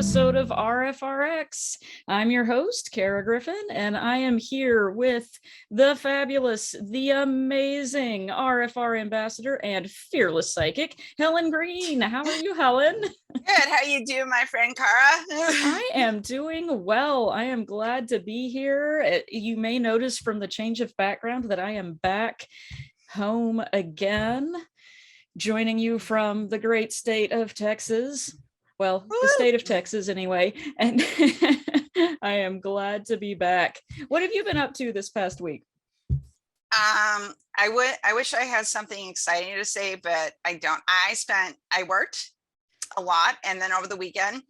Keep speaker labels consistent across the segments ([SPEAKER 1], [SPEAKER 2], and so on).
[SPEAKER 1] episode of RfRx. I'm your host, Kara Griffin, and I am here with the fabulous, the amazing RfR ambassador and fearless psychic, Helen Green. How are you, Helen?
[SPEAKER 2] Good. How you doing, my friend Kara?
[SPEAKER 1] I am doing well. I am glad to be here. You may notice from the change of background that I am back home again, joining you from the great state of Texas. Well, the state of Texas anyway. And I am glad to be back. What have you been up to this past week?
[SPEAKER 2] I wish I had something exciting to say, but I don't. I worked a lot, and then over the weekend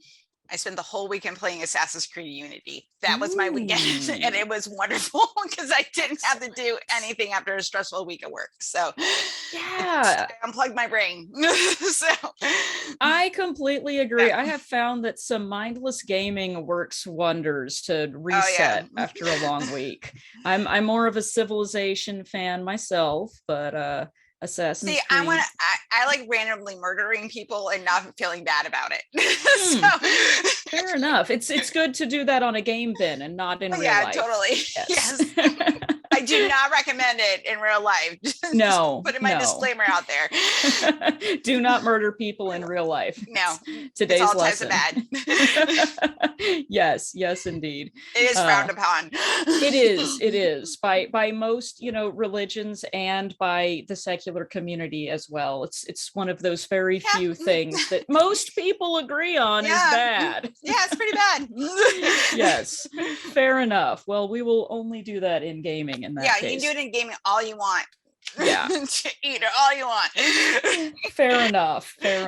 [SPEAKER 2] I spent the whole weekend playing Assassin's Creed Unity. That was my weekend, and it was wonderful because I didn't have to do anything after a stressful week of work. So
[SPEAKER 1] yeah,
[SPEAKER 2] I unplugged my brain. So
[SPEAKER 1] I completely agree. I have found that some mindless gaming works wonders to reset after a long week. I'm more of a Civilization fan myself, but Assassin's Creed.
[SPEAKER 2] I like randomly murdering people and not feeling bad about it.
[SPEAKER 1] Fair enough. It's good to do that on a game then and not in real life.
[SPEAKER 2] Yeah, totally. Yes. I do not recommend it in real life.
[SPEAKER 1] No.
[SPEAKER 2] Putting my disclaimer out there.
[SPEAKER 1] Do not murder people in real life.
[SPEAKER 2] No.
[SPEAKER 1] Today's
[SPEAKER 2] it's all
[SPEAKER 1] lesson.
[SPEAKER 2] Types of bad.
[SPEAKER 1] Yes, indeed.
[SPEAKER 2] It is frowned upon.
[SPEAKER 1] It is by most, religions and by the secular community as well. It's one of those very few things that most people agree on is bad.
[SPEAKER 2] Yeah, it's pretty bad.
[SPEAKER 1] Yes, fair enough. Well, we will only do that in gaming. In that case.
[SPEAKER 2] You can do it in gaming all you want.
[SPEAKER 1] Yeah.
[SPEAKER 2] Eat it all you want.
[SPEAKER 1] Fair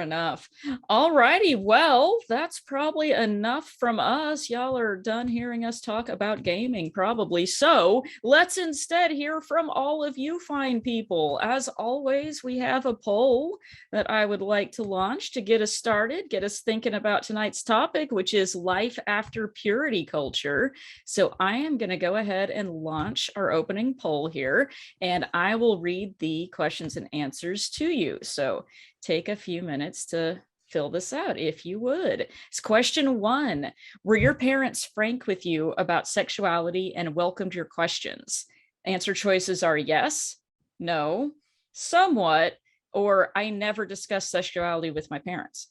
[SPEAKER 1] enough. All righty. Well, that's probably enough from us. Y'all are done hearing us talk about gaming, probably. So let's instead hear from all of you fine people. As always, we have a poll that I would like to launch to get us started, get us thinking about tonight's topic, which is life after purity culture. So I am going to go ahead and launch our opening poll here, and I will read the questions and answers to you. So take a few minutes to fill this out if you would. It's question 1. Were your parents frank with you about sexuality and welcomed your questions? Answer choices are yes, no, somewhat, or I never discussed sexuality with my parents.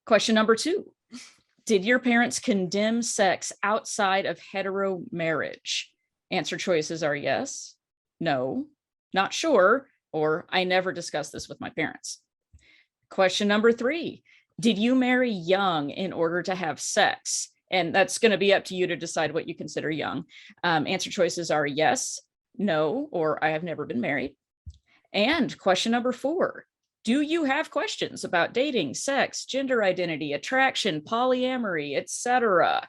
[SPEAKER 1] Question number 2. Did your parents condemn sex outside of hetero marriage? Answer choices are yes, no, not sure, or I never discussed this with my parents. Question number 3, did you marry young in order to have sex? And that's going to be up to you to decide what you consider young. Answer choices are yes, no, or I have never been married. And question number 4, do you have questions about dating, sex, gender identity, attraction, polyamory, etc.?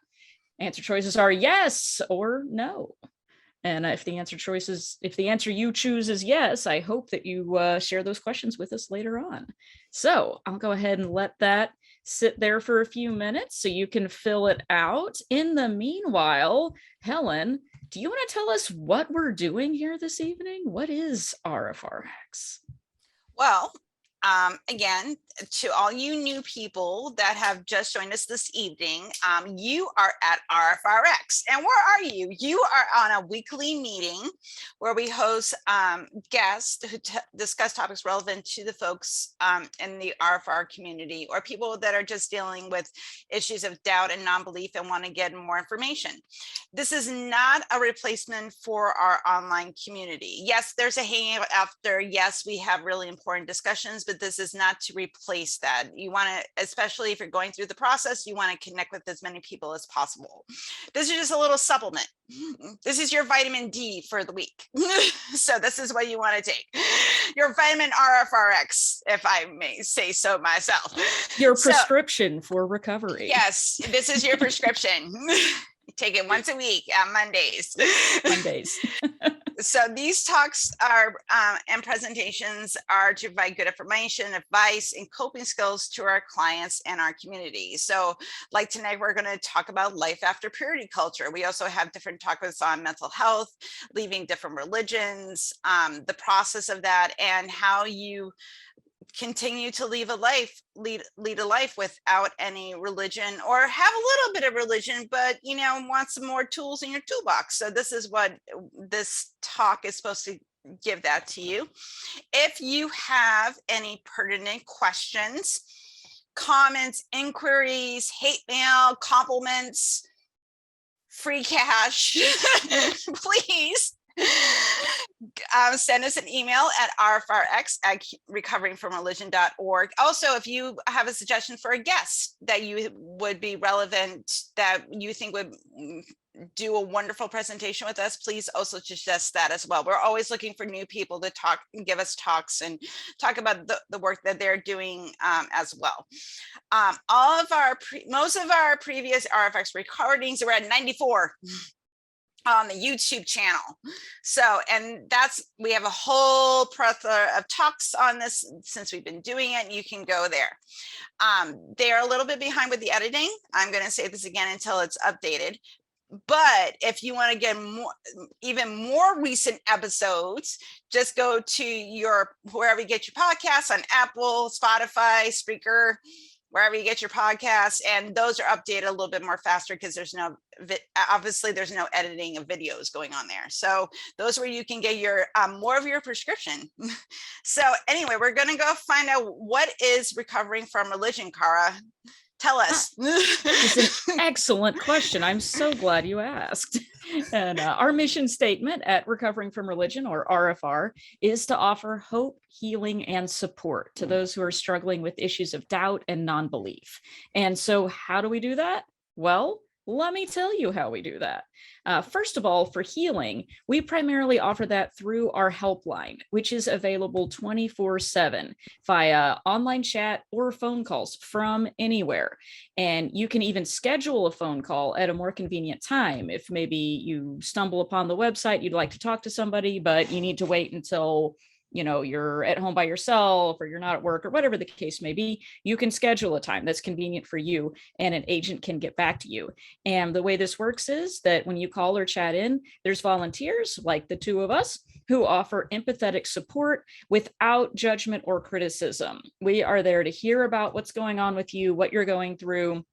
[SPEAKER 1] Answer choices are yes or no. And if the answer you choose is yes, I hope that you share those questions with us later on. So I'll go ahead and let that sit there for a few minutes so you can fill it out. In the meanwhile, Helen, do you want to tell us what we're doing here this evening? What is RfRx?
[SPEAKER 2] Well, again, to all you new people that have just joined us this evening, you are at RfRx. And where are you? You are on a weekly meeting where we host guests who discuss topics relevant to the folks in the RfR community, or people that are just dealing with issues of doubt and non-belief and want to get more information. This is not a replacement for our online community. Yes, there's a hangout after. Yes, we have really important discussions, but this is not to replace that. You want to, especially if you're going through the process, you want to connect with as many people as possible. This is just a little supplement. This is your vitamin D for the week. So this is what you want to take. Your vitamin RfRx, if I may say so myself.
[SPEAKER 1] Your prescription for recovery.
[SPEAKER 2] Yes, this is your prescription. Take it once a week on Mondays. So these talks are and presentations are to provide good information, advice, and coping skills to our clients and our community. So like tonight, we're going to talk about life after purity culture. We also have different topics on mental health, leaving different religions, the process of that, and how you continue to lead a life without any religion, or have a little bit of religion, but want some more tools in your toolbox. So this is what this talk is supposed to give that to you. If you have any pertinent questions, comments, inquiries, hate mail, compliments, free cash, please send us an email at rfrx@recoveringfromreligion.org. Also, if you have a suggestion for a guest that you would be relevant, that you think would do a wonderful presentation with us, please also suggest that as well. We're always looking for new people to talk and give us talks and talk about the work that they're doing as well. Most of our previous RfRx recordings are at 94 on the YouTube channel. So, and we have a whole plethora of talks on this since we've been doing it, and you can go there. They're a little bit behind with the editing. I'm going to say this again until it's updated. But if you want to get even more recent episodes, just go to wherever you get your podcasts, on Apple, Spotify, Spreaker, wherever you get your podcasts, and those are updated a little bit more faster because obviously there's no editing of videos going on there. So those are where you can get your more of your prescription. So anyway, we're going to go find out what is recovering from religion, Cara. Tell us.
[SPEAKER 1] It's an excellent question. I'm so glad you asked. And our mission statement at Recovering from Religion, or RfR, is to offer hope, healing, and support to those who are struggling with issues of doubt and non-belief. And so how do we do that? Well, let me tell you how we do that. First of all, for healing, we primarily offer that through our helpline, which is available 24/7 via online chat or phone calls from anywhere. And you can even schedule a phone call at a more convenient time. If maybe you stumble upon the website, you'd like to talk to somebody, but you need to wait until you're at home by yourself, or you're not at work, or whatever the case may be, you can schedule a time that's convenient for you, and an agent can get back to you. And the way this works is that when you call or chat in, there's volunteers like the two of us who offer empathetic support without judgment or criticism. We are there to hear about what's going on with you, what you're going through,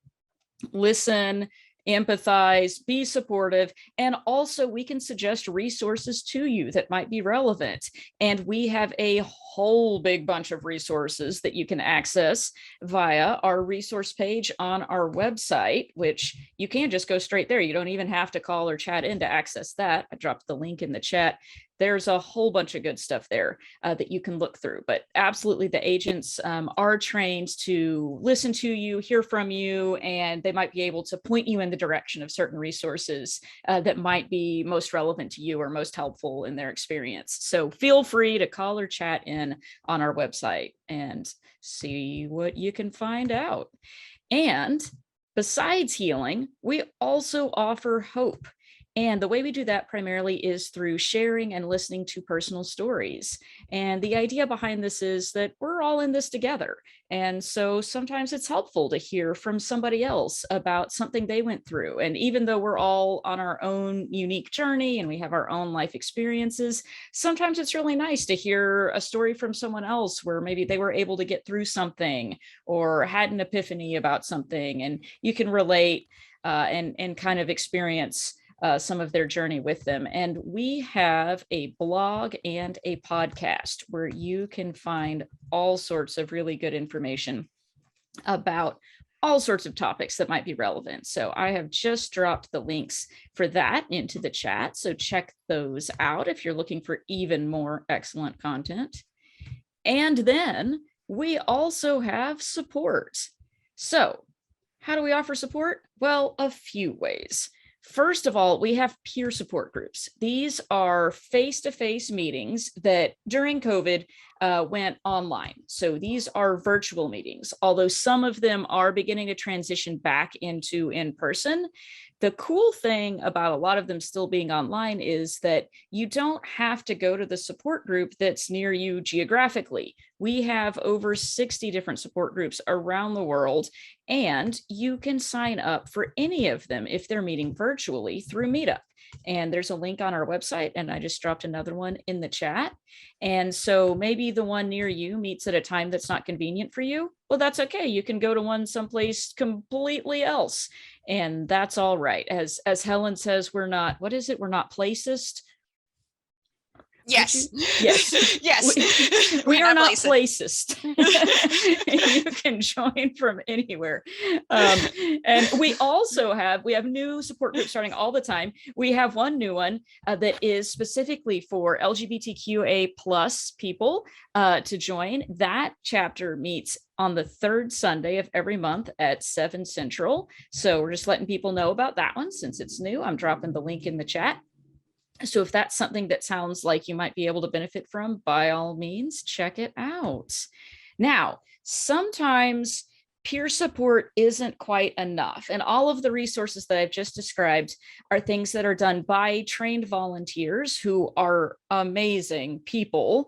[SPEAKER 1] listen, empathize, be supportive, and also we can suggest resources to you that might be relevant. And we have a whole big bunch of resources that you can access via our resource page on our website, which you can just go straight there. You don't even have to call or chat in to access that. I dropped the link in the chat. There's a whole bunch of good stuff there that you can look through. But absolutely, the agents are trained to listen to you, hear from you, and they might be able to point you in the direction of certain resources that might be most relevant to you or most helpful in their experience. So feel free to call or chat in on our website and see what you can find out. And besides healing, we also offer hope. And the way we do that primarily is through sharing and listening to personal stories. And the idea behind this is that we're all in this together. And so sometimes it's helpful to hear from somebody else about something they went through. And even though we're all on our own unique journey and we have our own life experiences, sometimes it's really nice to hear a story from someone else where maybe they were able to get through something or had an epiphany about something, and you can relate and kind of experience some of their journey with them. And we have a blog and a podcast where you can find all sorts of really good information about all sorts of topics that might be relevant. So I have just dropped the links for that into the chat. So check those out if you're looking for even more excellent content. And then we also have support. So how do we offer support? Well, a few ways. First of all, we have peer support groups. These are face-to-face meetings that during COVID went online. So these are virtual meetings, although some of them are beginning to transition back into in-person. The cool thing about a lot of them still being online is that you don't have to go to the support group that's near you geographically. We have over 60 different support groups around the world, and you can sign up for any of them if they're meeting virtually through Meetup. And there's a link on our website, and I just dropped another one in the chat. And so maybe the one near you meets at a time that's not convenient for you. Well, that's okay. You can go to one someplace completely else, and that's all right. As Helen says, we're not, what is it? We're not placist.
[SPEAKER 2] Yes.
[SPEAKER 1] Yes.
[SPEAKER 2] Yes.
[SPEAKER 1] We are not placist. You can join from anywhere. And we also have new support groups starting all the time. We have one new one that is specifically for LGBTQA plus people to join. That chapter meets on the third Sunday of every month at 7 Central. So we're just letting people know about that one since it's new. I'm dropping the link in the chat. So if that's something that sounds like you might be able to benefit from, by all means, check it out. Now, sometimes peer support isn't quite enough. And all of the resources that I've just described are things that are done by trained volunteers who are amazing people.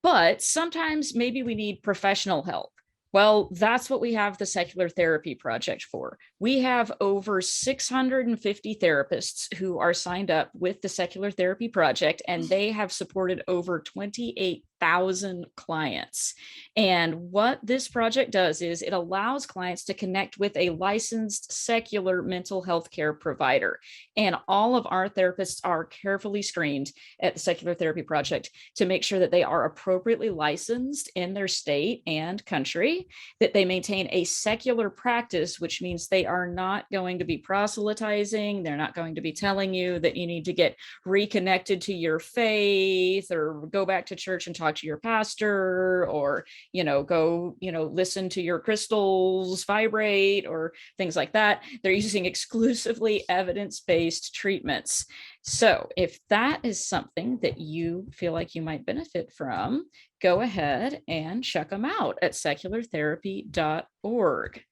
[SPEAKER 1] But sometimes maybe we need professional help. Well, that's what we have the Secular Therapy Project for. We have over 650 therapists who are signed up with the Secular Therapy Project, and they have supported over 28,000 clients. And what this project does is it allows clients to connect with a licensed secular mental health care provider. And all of our therapists are carefully screened at the Secular Therapy Project to make sure that they are appropriately licensed in their state and country, that they maintain a secular practice, which means they are not going to be proselytizing. They're not going to be telling you that you need to get reconnected to your faith or go back to church and talk to your pastor, or, go, listen to your crystals vibrate or things like that. They're using exclusively evidence-based treatments. So if that is something that you feel like you might benefit from, go ahead and check them out at seculartherapy.org.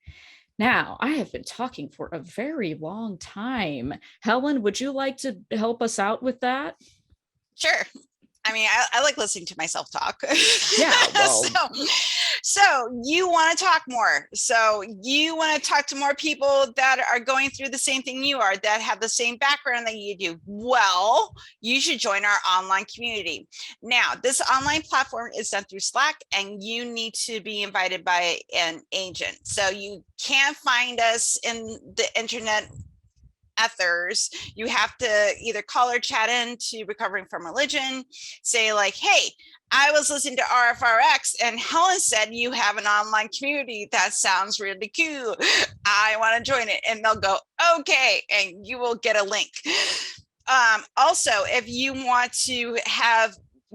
[SPEAKER 1] Now, I have been talking for a very long time. Helen, would you like to help us out with that?
[SPEAKER 2] Sure. I mean, I like listening to myself talk.
[SPEAKER 1] Yeah. Well.
[SPEAKER 2] So you want to talk more. So you want to talk to more people that are going through the same thing you are, that have the same background that you do. Well, you should join our online community. Now, this online platform is done through Slack, and you need to be invited by an agent. So you can't find us in the internet ethers. You have to either call or chat in to Recovering from Religion, say like, hey, I was listening to RfRx and Helen said you have an online community. That sounds really cool. I want to join it. And they'll go, okay, and you will get a link. Also, if you want to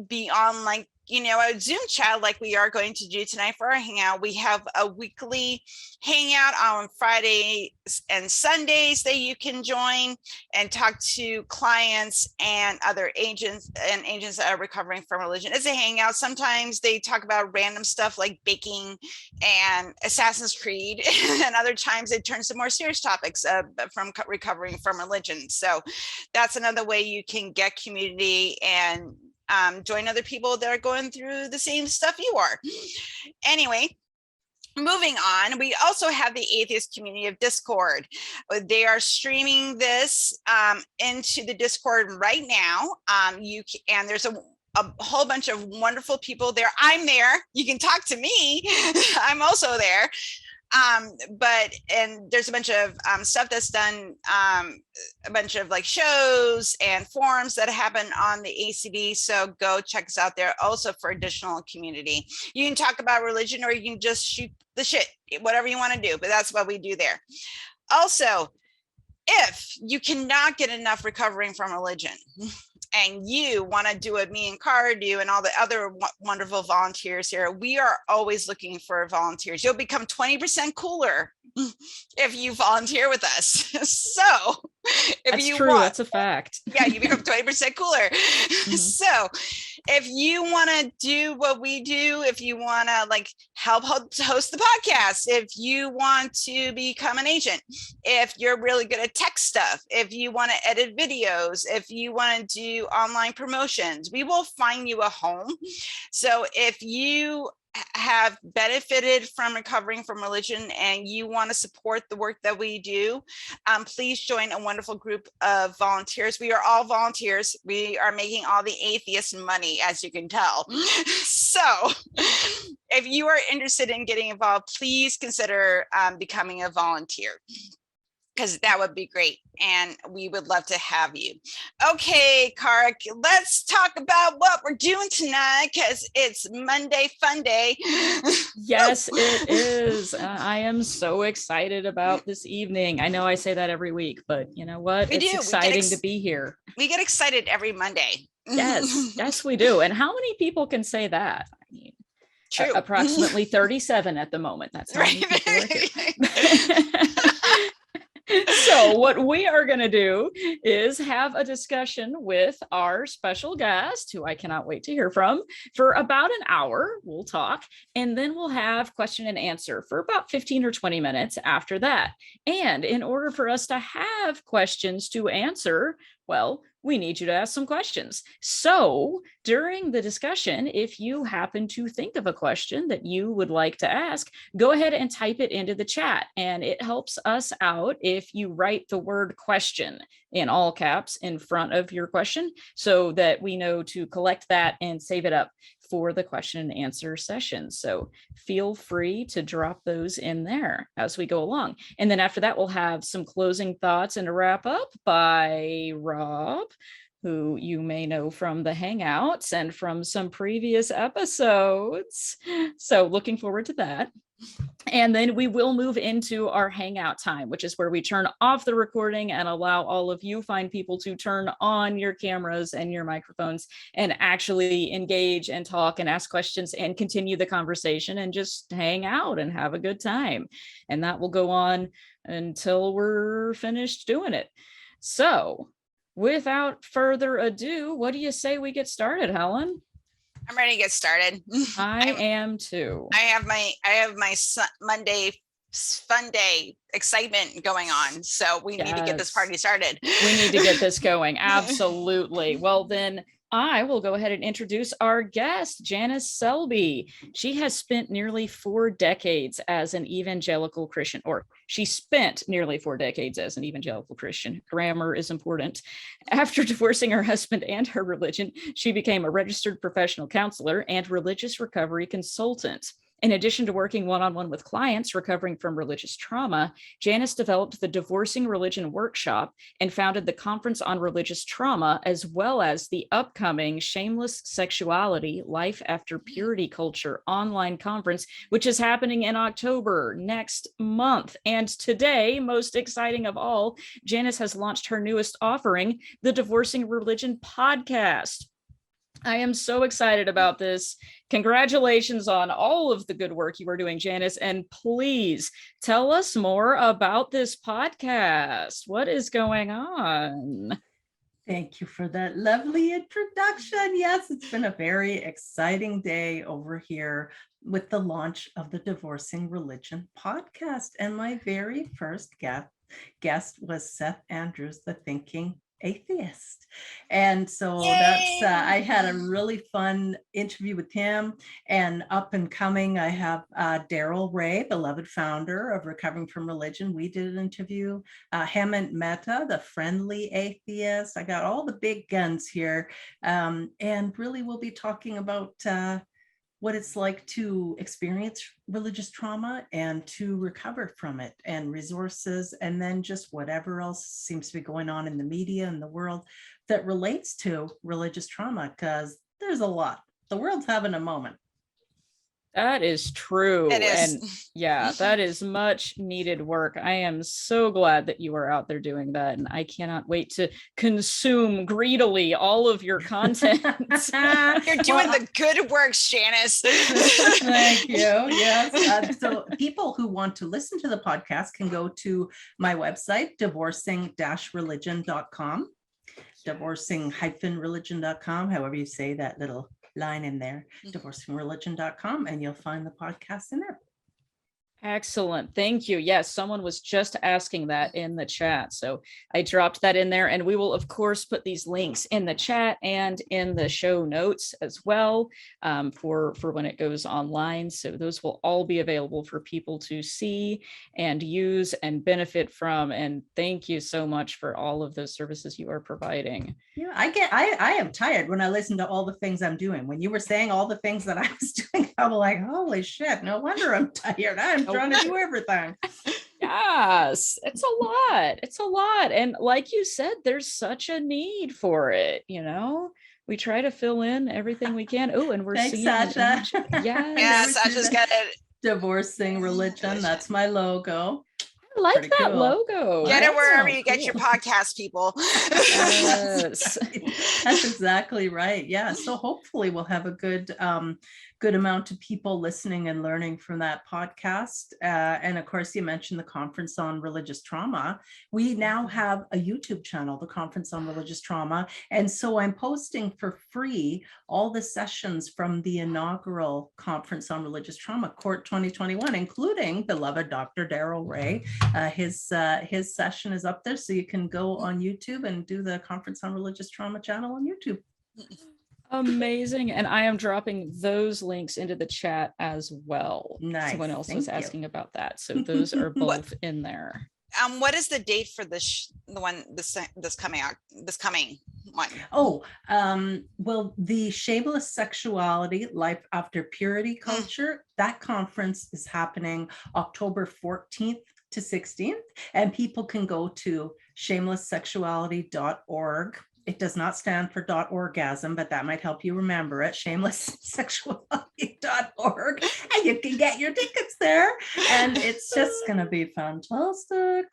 [SPEAKER 2] be on like, a Zoom chat like we are going to do tonight for our hangout, we have a weekly hangout on Fridays and Sundays that you can join and talk to clients and other agents that are recovering from religion. It's a hangout. Sometimes they talk about random stuff like baking and Assassin's Creed, and other times it turns to more serious topics from recovering from religion. So that's another way you can get community and join other people that are going through the same stuff you are. Anyway, moving on, we also have the atheist community of Discord. They are streaming this into the Discord right now. And there's a whole bunch of wonderful people there. I'm there. You can talk to me. I'm also there. And there's a bunch of stuff that's done, a bunch of like shows and forums that happen on the ACB. So go check us out there also for additional community. You can talk about religion, or you can just shoot the shit, whatever you want to do, but that's what we do there. Also, if you cannot get enough recovering from religion, and you want to do what me and Cara do and all the other wonderful volunteers here, we are always looking for volunteers. You'll become 20% cooler if you volunteer with us. So if
[SPEAKER 1] that's
[SPEAKER 2] you
[SPEAKER 1] true, that's a fact.
[SPEAKER 2] Yeah, you become 20% cooler. Mm-hmm. So if you want to do what we do, if you want to like help host the podcast, if you want to become an agent, if you're really good at tech stuff, if you want to edit videos, if you want to do online promotions, we will find you a home. So if you have benefited from recovering from religion and you want to support the work that we do, please join a wonderful group of volunteers. We are all volunteers. We are making all the atheists money, as you can tell. So if you are interested in getting involved, please consider becoming a volunteer, because that would be great. And we would love to have you. Okay, Karik, let's talk about what we're doing tonight, because it's Monday Fun Day.
[SPEAKER 1] Yes, it is. I am so excited about this evening. I know I say that every week, but you know what? It's exciting to be here.
[SPEAKER 2] We get excited every Monday.
[SPEAKER 1] Yes, we do. And how many people can say that? I mean,
[SPEAKER 2] true.
[SPEAKER 1] Approximately 37 at the moment. That's how many people are here. So what we are going to do is have a discussion with our special guest, who I cannot wait to hear from, for about an hour. We'll talk, and then we'll have question and answer for about 15 or 20 minutes after that. And in order for us to have questions to answer, well, we need you to ask some questions. So during the discussion, if you happen to think of a question that you would like to ask, go ahead and type it into the chat. And it helps us out if you write the word question in all caps in front of your question, so that we know to collect that and save it up for the question and answer session. So feel free to drop those in there as we go along. And then after that, we'll have some closing thoughts and a wrap up by Rob, who you may know from the Hangouts and from some previous episodes. So looking forward to that. And then we will move into our Hangout time, which is where we turn off the recording and allow all of you fine people to turn on your cameras and your microphones and actually engage and talk and ask questions and continue the conversation and just hang out and have a good time. And that will go on until we're finished doing it. So without further ado, what do you say we get started, Helen?
[SPEAKER 2] I'm ready to get started.
[SPEAKER 1] I am too.
[SPEAKER 2] I have my Monday Fun Day excitement going on. So we need to get this party started.
[SPEAKER 1] We need to get this going. Absolutely. Well, then I will go ahead and introduce our guest, Janice Selbie. She has spent nearly 4 decades as an evangelical Christian, or she spent nearly 4 decades as an evangelical Christian. Grammar is important. After divorcing her husband and her religion, she became a registered professional counselor and religious recovery consultant. In addition to working one-on-one with clients recovering from religious trauma, Janice developed the Divorcing Religion Workshop and founded the Conference on Religious Trauma, as well as the upcoming Shameless Sexuality, Life After Purity Culture online conference, which is happening in October next month. And today, most exciting of all, Janice has launched her newest offering, the Divorcing Religion podcast. I am so excited about this. Congratulations on all of the good work you are doing, Janice. And please tell us more about this podcast. What is going on?
[SPEAKER 3] Thank you for that lovely introduction. Yes, it's been a very exciting day over here with the launch of the Divorcing Religion podcast. And my very first guest was Seth Andrews, the Thinking Atheist. And so that's I had a really fun interview with him. And up and coming, I have Darrel Ray, beloved founder of Recovering from Religion. We did an interview. Hemant Mehta, the friendly atheist. I got all the big guns here. And really we'll be talking about what it's like to experience religious trauma and to recover from it, and resources, and then just whatever else seems to be going on in the media and the world that relates to religious trauma, because there's a lot. The world's having a moment.
[SPEAKER 1] That is true.
[SPEAKER 2] It is.
[SPEAKER 1] And yeah, that is much needed work. I am so glad that you are out there doing that. And I cannot wait to consume greedily all of your content.
[SPEAKER 2] You're doing the good work, Janice.
[SPEAKER 3] Thank you. Yes. So people who want to listen to the podcast can go to my website, divorcing-religion.com, divorcing-religion.com, however you say that little line in there, divorcingreligion.com, and you'll find the podcast in there.
[SPEAKER 1] Excellent. Thank you. Yes, someone was just asking that in the chat. So I dropped that in there, and we will, of course, put these links in the chat and in the show notes as well, for when it goes online. So those will all be available for people to see and use and benefit from. And thank you so much for all of those services you are providing.
[SPEAKER 3] Yeah, I am tired when I listen to all the things I'm doing. When you were saying all the things that I was doing, I was like, holy shit, no wonder I'm tired. I'm trying to do everything.
[SPEAKER 1] Yes, it's a lot. It's a lot. And like you said, there's such a need for it, you know? We try to fill in everything we can. Oh, and we're
[SPEAKER 3] Thanks,
[SPEAKER 1] seeing
[SPEAKER 3] Sasha.
[SPEAKER 1] yes.
[SPEAKER 2] Sasha's got it.
[SPEAKER 3] Divorcing Religion. That's my logo.
[SPEAKER 1] I like
[SPEAKER 3] Pretty
[SPEAKER 1] that
[SPEAKER 3] cool.
[SPEAKER 1] logo.
[SPEAKER 2] Get it
[SPEAKER 1] That's
[SPEAKER 2] wherever
[SPEAKER 1] so
[SPEAKER 2] you get your
[SPEAKER 1] cool.
[SPEAKER 2] podcast, people.
[SPEAKER 1] Yes.
[SPEAKER 3] That's exactly right. Yeah. So hopefully we'll have a good amount of people listening and learning from that podcast. And of course, you mentioned the Conference on Religious Trauma. We now have a YouTube channel, the Conference on Religious Trauma. And so I'm posting for free all the sessions from the inaugural Conference on Religious Trauma, Court 2021, including beloved Dr. Darrel Ray. His session is up there, so you can go on YouTube and do the Conference on Religious Trauma channel on YouTube.
[SPEAKER 1] Amazing. And I am dropping those links into the chat as well.
[SPEAKER 3] Nice.
[SPEAKER 1] Someone else
[SPEAKER 3] Thank
[SPEAKER 1] was
[SPEAKER 3] you.
[SPEAKER 1] asking about that. So those are both in there.
[SPEAKER 2] What is the date for this coming one?
[SPEAKER 3] Oh, well, the Shameless Sexuality, Life After Purity Culture, that conference is happening October 14th to 16th, and people can go to shamelesssexuality.org. It does not stand for .orgasm, but that might help you remember it, shamelesssexuality.org, and you can get your tickets there, and it's just going to be fantastic.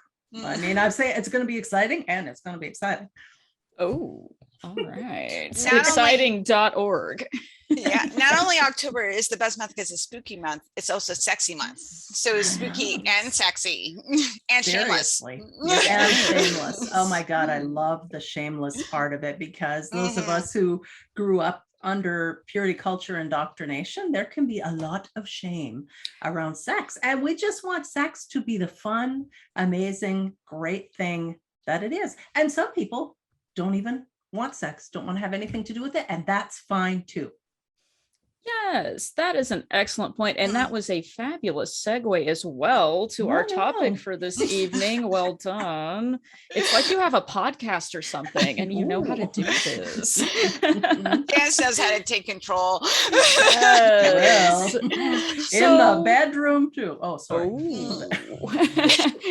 [SPEAKER 3] I mean, I'd say it's going to be exciting, and it's going to be exciting.
[SPEAKER 1] Oh, all right.
[SPEAKER 2] Not
[SPEAKER 1] Exciting.org.
[SPEAKER 2] Yeah, not only October is the best month because it's spooky month, it's also sexy month. So it's spooky and sexy and shameless.
[SPEAKER 3] And shameless. Oh my God, I love the shameless part of it, because those of us who grew up under purity culture indoctrination, there can be a lot of shame around sex. And we just want sex to be the fun, amazing, great thing that it is. And some people don't even want sex, don't want to have anything to do with it. And that's fine too.
[SPEAKER 1] Yes, that is an excellent point. And that was a fabulous segue as well to our topic for this evening. Well done. It's like you have a podcast or something and you know how to do this.
[SPEAKER 2] Janice knows how to take control.
[SPEAKER 1] Yes.
[SPEAKER 3] In the bedroom too. Oh, sorry.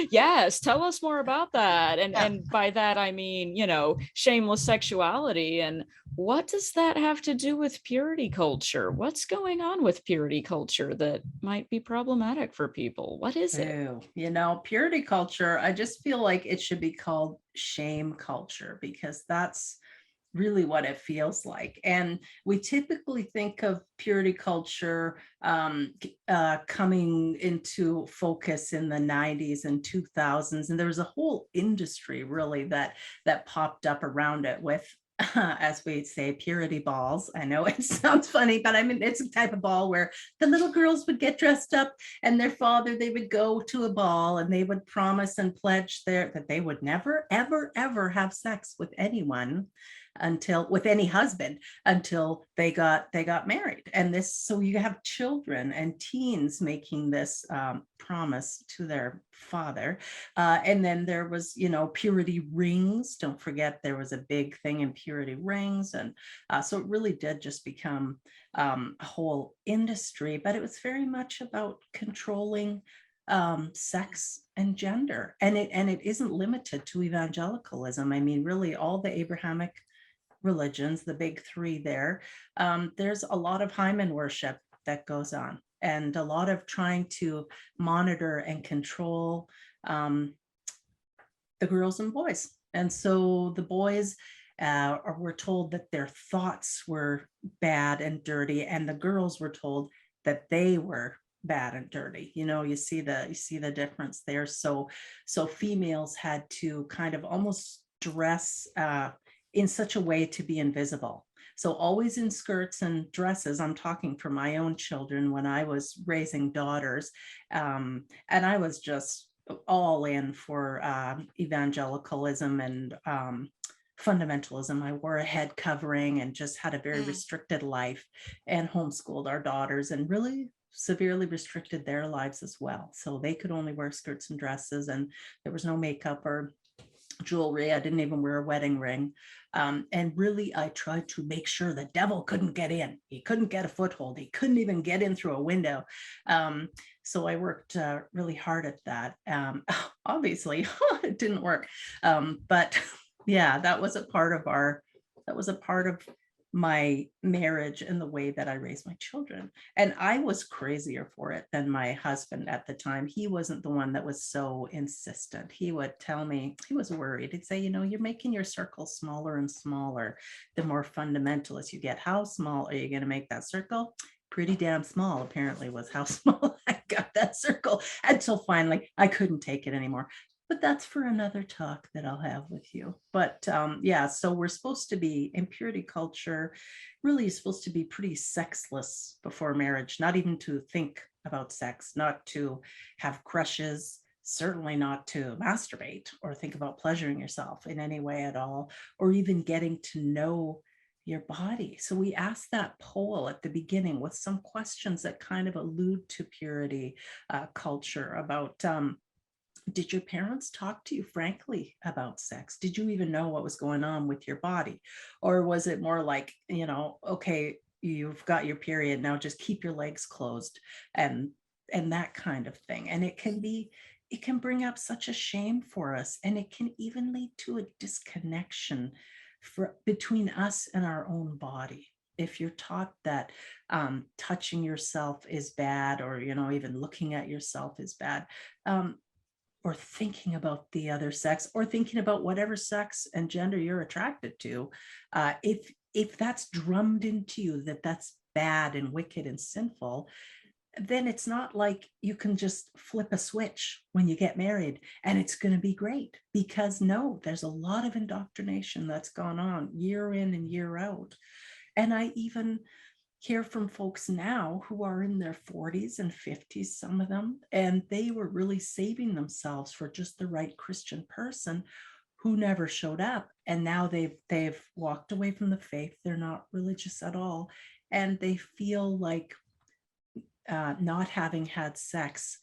[SPEAKER 1] Yes, tell us more about that. And by that, I mean, you know, shameless sexuality. And what does that have to do with purity culture? What's going on with purity culture that might be problematic for people? What is it?
[SPEAKER 3] You know, purity culture, I just feel like it should be called shame culture, because that's really what it feels like. And we typically think of purity culture coming into focus in the 90s and 2000s. And there was a whole industry really that popped up around it with as we say, purity balls. I know it sounds funny, but I mean, it's a type of ball where the little girls would get dressed up and their father, they would go to a ball and they would promise and pledge that they would never, ever, ever have sex with anyone with any husband until they got married. And this, so you have children and teens making this promise to their father. And then there was, you know, purity rings. Don't forget, there was a big thing in purity rings. And so it really did just become a whole industry, but it was very much about controlling sex and gender. And it isn't limited to evangelicalism. I mean, really all the Abrahamic religions, the big three there, there's a lot of hymen worship that goes on, and a lot of trying to monitor and control the girls and boys. And so the boys were told that their thoughts were bad and dirty, and the girls were told that they were bad and dirty. You know, you see the difference there. So females had to kind of almost dress in such a way to be invisible. So always in skirts and dresses. I'm talking for my own children when I was raising daughters. And I was just all in for evangelicalism and fundamentalism. I wore a head covering and just had a very restricted life, and homeschooled our daughters and really severely restricted their lives as well. So they could only wear skirts and dresses, and there was no makeup or jewelry. I didn't even wear a wedding ring. And really, I tried to make sure the devil couldn't get in. He couldn't get a foothold. He couldn't even get in through a window. So I worked really hard at that. Obviously, it didn't work. But yeah, that was a part of my marriage and the way that I raised my children. And I was crazier for it than my husband at the time. He wasn't the one that was so insistent. He would tell me, he was worried. He'd say, you're making your circle smaller and smaller, the more fundamentalist you get. How small are you going to make that circle? Pretty damn small, apparently, was how small I got that circle, until finally I couldn't take it anymore. But that's for another talk that I'll have with you. But yeah, so we're supposed to be, in purity culture, really supposed to be pretty sexless before marriage, not even to think about sex, not to have crushes, certainly not to masturbate or think about pleasuring yourself in any way at all, or even getting to know your body. So we asked that poll at the beginning with some questions that kind of allude to purity culture about did your parents talk to you frankly about sex? Did you even know what was going on with your body? Or was it more like, okay, you've got your period, now just keep your legs closed and that kind of thing. And it can bring up such a shame for us. And it can even lead to a disconnection between us and our own body. If you're taught that touching yourself is bad, or, even looking at yourself is bad, or thinking about the other sex, or thinking about whatever sex and gender you're attracted to, if that's drummed into you that that's bad and wicked and sinful, then it's not like you can just flip a switch when you get married and it's going to be great. Because no, there's a lot of indoctrination that's gone on year in and year out. And I even hear from folks now who are in their 40s and 50s, some of them, and they were really saving themselves for just the right Christian person who never showed up. And now they've walked away from the faith. They're not religious at all. And they feel like not having had sex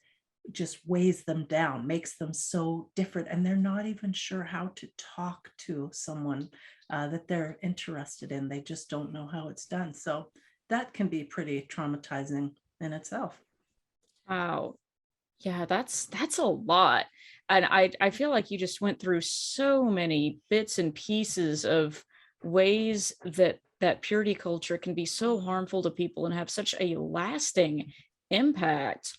[SPEAKER 3] just weighs them down, makes them so different. And they're not even sure how to talk to someone that they're interested in. They just don't know how it's done. So that can be pretty traumatizing in itself.
[SPEAKER 1] Wow. Yeah, that's a lot. And I feel like you just went through so many bits and pieces of ways that purity culture can be so harmful to people and have such a lasting impact.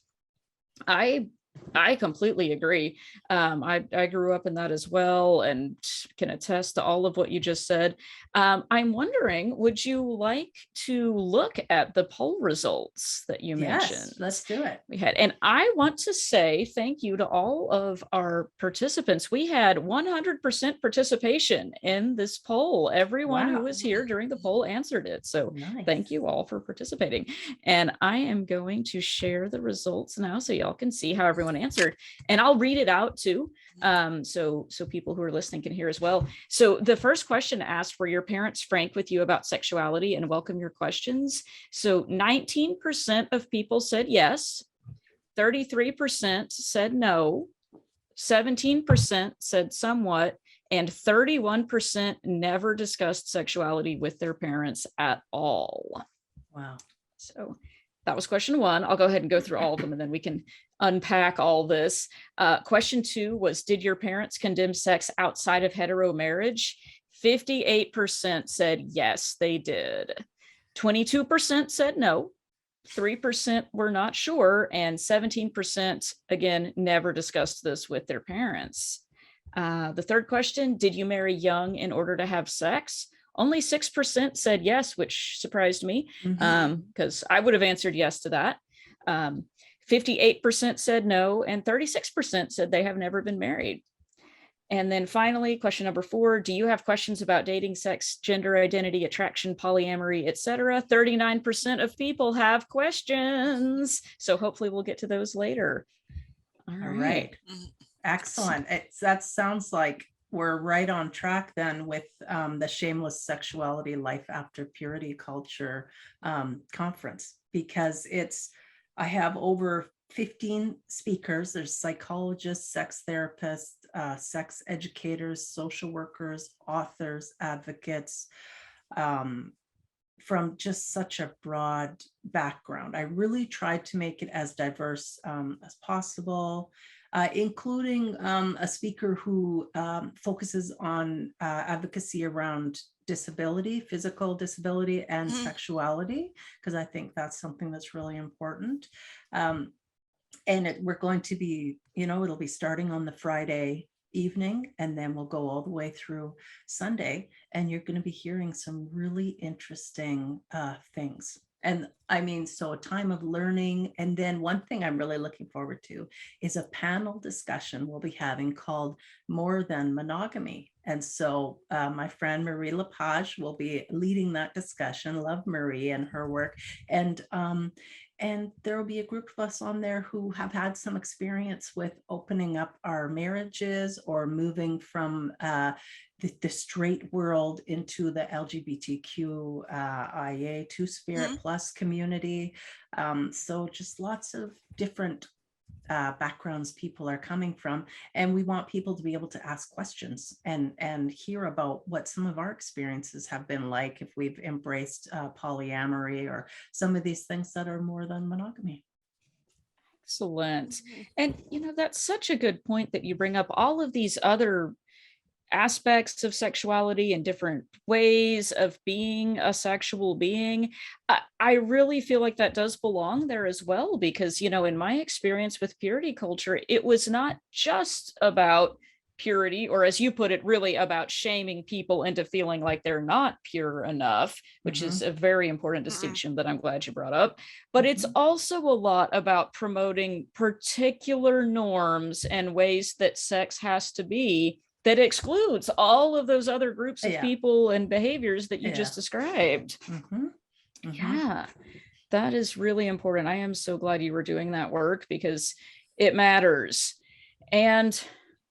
[SPEAKER 1] I completely agree. I grew up in that as well and can attest to all of what you just said. I'm wondering, would you like to look at the poll results that you mentioned?
[SPEAKER 3] Yes, let's do it.
[SPEAKER 1] We had, and I want to say thank you to all of our participants. We had 100% participation in this poll. Everyone who was here during the poll answered it. So nice. Thank you all for participating. And I am going to share the results now so y'all can see how everyone answered. And I'll read it out too. So people who are listening can hear as well. So the first question asked, were your parents frank with you about sexuality and welcome your questions? So 19% of people said yes, 33% said no, 17% said somewhat, and 31% never discussed sexuality with their parents at all.
[SPEAKER 3] Wow.
[SPEAKER 1] So that was question one. I'll go ahead and go through all of them and then we can unpack all this. Question two was, did your parents condemn sex outside of hetero marriage? 58% said yes, they did. 22% said no. 3% were not sure, and 17% again never discussed this with their parents. The third question, did you marry young in order to have sex? Only 6% said yes, which surprised me because I would have answered yes to that. 58% said no, and 36% said they have never been married. And then finally, question number 4, do you have questions about dating, sex, gender identity, attraction, polyamory, etc.? 39% of people have questions. So hopefully we'll get to those later.
[SPEAKER 3] All right. Excellent. That sounds like we're right on track then with the Shameless Sexuality Life After Purity Culture conference, because I have over 15 speakers. There's psychologists, sex therapists, sex educators, social workers, authors, advocates, from just such a broad background. I really tried to make it as diverse as possible, including a speaker who focuses on advocacy around disability, physical disability, and sexuality, because I think that's something that's really important. And we're going to be, it'll be starting on the Friday evening, and then we'll go all the way through Sunday, and you're going to be hearing some really interesting things. And I mean, so a time of learning. And then one thing I'm really looking forward to is a panel discussion we'll be having called More Than Monogamy. And so my friend Marie Lepage will be leading that discussion. Love Marie and her work. And there will be a group of us on there who have had some experience with opening up our marriages or moving from the straight world into the LGBTQIA Two-Spirit Plus community. So just lots of different backgrounds people are coming from, and we want people to be able to ask questions and hear about what some of our experiences have been like if we've embraced polyamory or some of these things that are more than monogamy.
[SPEAKER 1] Excellent. And that's such a good point that you bring up all of these other aspects of sexuality and different ways of being a sexual being. I really feel like that does belong there as well, because, in my experience with purity culture, it was not just about purity, or as you put it, really about shaming people into feeling like they're not pure enough, which is a very important distinction that I'm glad you brought up. But it's also a lot about promoting particular norms and ways that sex has to be that excludes all of those other groups of people and behaviors that you just described. Yeah, that is really important. I am so glad you were doing that work, because it matters. And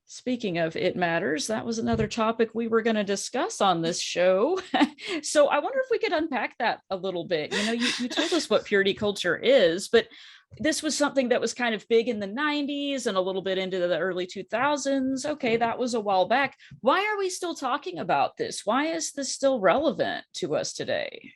[SPEAKER 1] speaking of it matters, that was another topic we were going to discuss on this show. So I wonder if we could unpack that a little bit. You told us what purity culture is, but this was something that was kind of big in the 90s and a little bit into the early 2000s. Okay, that was a while back. Why are we still talking about this? Why is this still relevant to us today?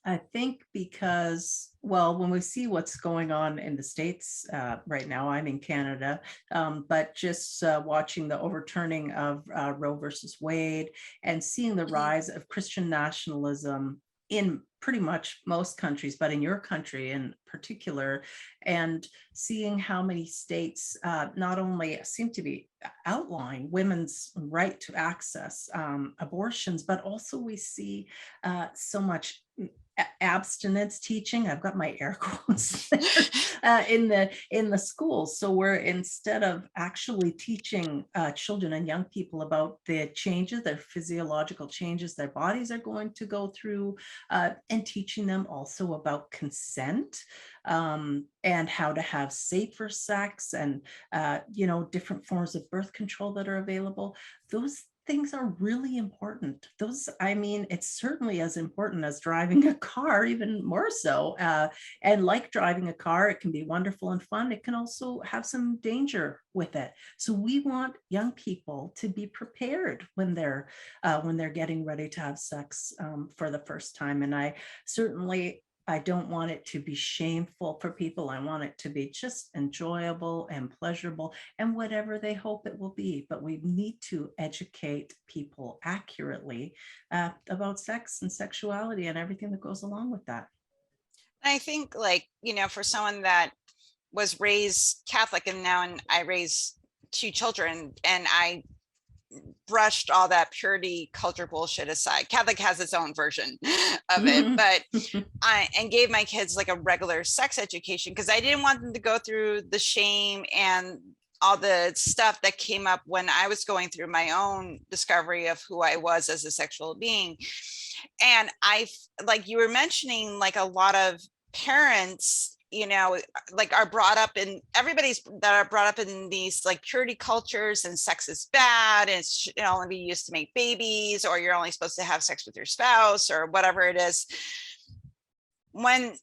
[SPEAKER 3] I think because, well, when we see what's going on in the States right now, I'm in Canada, but just watching the overturning of Roe versus Wade and seeing the rise of Christian nationalism in pretty much most countries, but in your country in particular, and seeing how many states not only seem to be outlawing women's right to access abortions, but also we see so much abstinence teaching. I've got my air quotes there, in the schools. So we're, instead of actually teaching children and young people about the changes, their physiological changes their bodies are going to go through, and teaching them also about consent, and how to have safer sex, and different forms of birth control that are available. Those things are really important. It's certainly as important as driving a car, even more so. And like driving a car, it can be wonderful and fun. It can also have some danger with it. So we want young people to be prepared when they're getting ready to have sex for the first time. And I don't want it to be shameful for people. I want it to be just enjoyable and pleasurable and whatever they hope it will be. But we need to educate people accurately about sex and sexuality and everything that goes along with that.
[SPEAKER 2] I think, for someone that was raised Catholic and I raise 2 children, and I brushed all that purity culture bullshit aside. Catholic has its own version of it, but and gave my kids like a regular sex education, because I didn't want them to go through the shame and all the stuff that came up when I was going through my own discovery of who I was as a sexual being. And like you were mentioning, like a lot of parents, like are brought up in that are brought up in these like purity cultures, and sex is bad, and it should only be used to make babies, or you're only supposed to have sex with your spouse, or whatever it is. When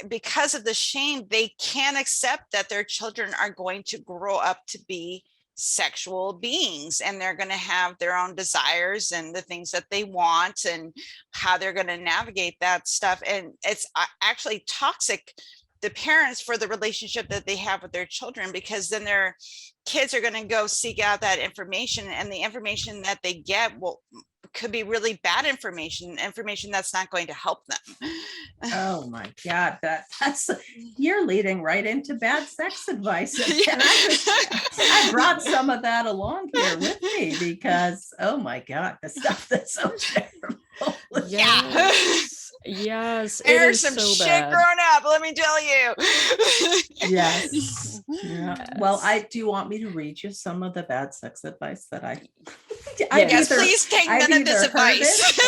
[SPEAKER 2] because of the shame, they can't accept that their children are going to grow up to be sexual beings, and they're going to have their own desires and the things that they want, and how they're going to navigate that stuff. And it's actually toxic, the parents, for the relationship that they have with their children, because then their kids are going to go seek out that information, and the information that they get could be really bad information that's not going to help them.
[SPEAKER 3] Oh my God, that's you're leading right into bad sex advice.
[SPEAKER 2] Yeah.
[SPEAKER 3] And I brought some of that along here with me, because oh my God, the stuff that's so terrible.
[SPEAKER 1] Yes,
[SPEAKER 2] there's some
[SPEAKER 1] so
[SPEAKER 2] shit
[SPEAKER 1] bad.
[SPEAKER 2] growing up, let me tell you.
[SPEAKER 3] Yes. Yeah. Well, do you want me to read you some of the bad sex advice that
[SPEAKER 2] Yes, please take none of this advice.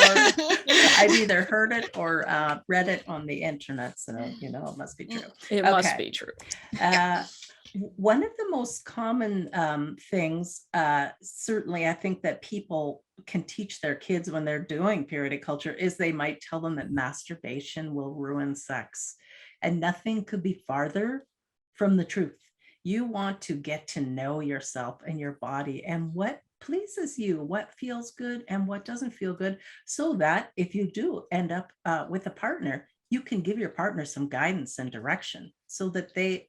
[SPEAKER 3] I've either heard it or read it on the internet, so it must be true.
[SPEAKER 1] It must be true.
[SPEAKER 3] One of the most common things, certainly I think that people can teach their kids when they're doing purity culture, is they might tell them that masturbation will ruin sex. And nothing could be farther from the truth. You want to get to know yourself and your body, and what pleases you, what feels good and what doesn't feel good, so that if you do end up with a partner, you can give your partner some guidance and direction, so that they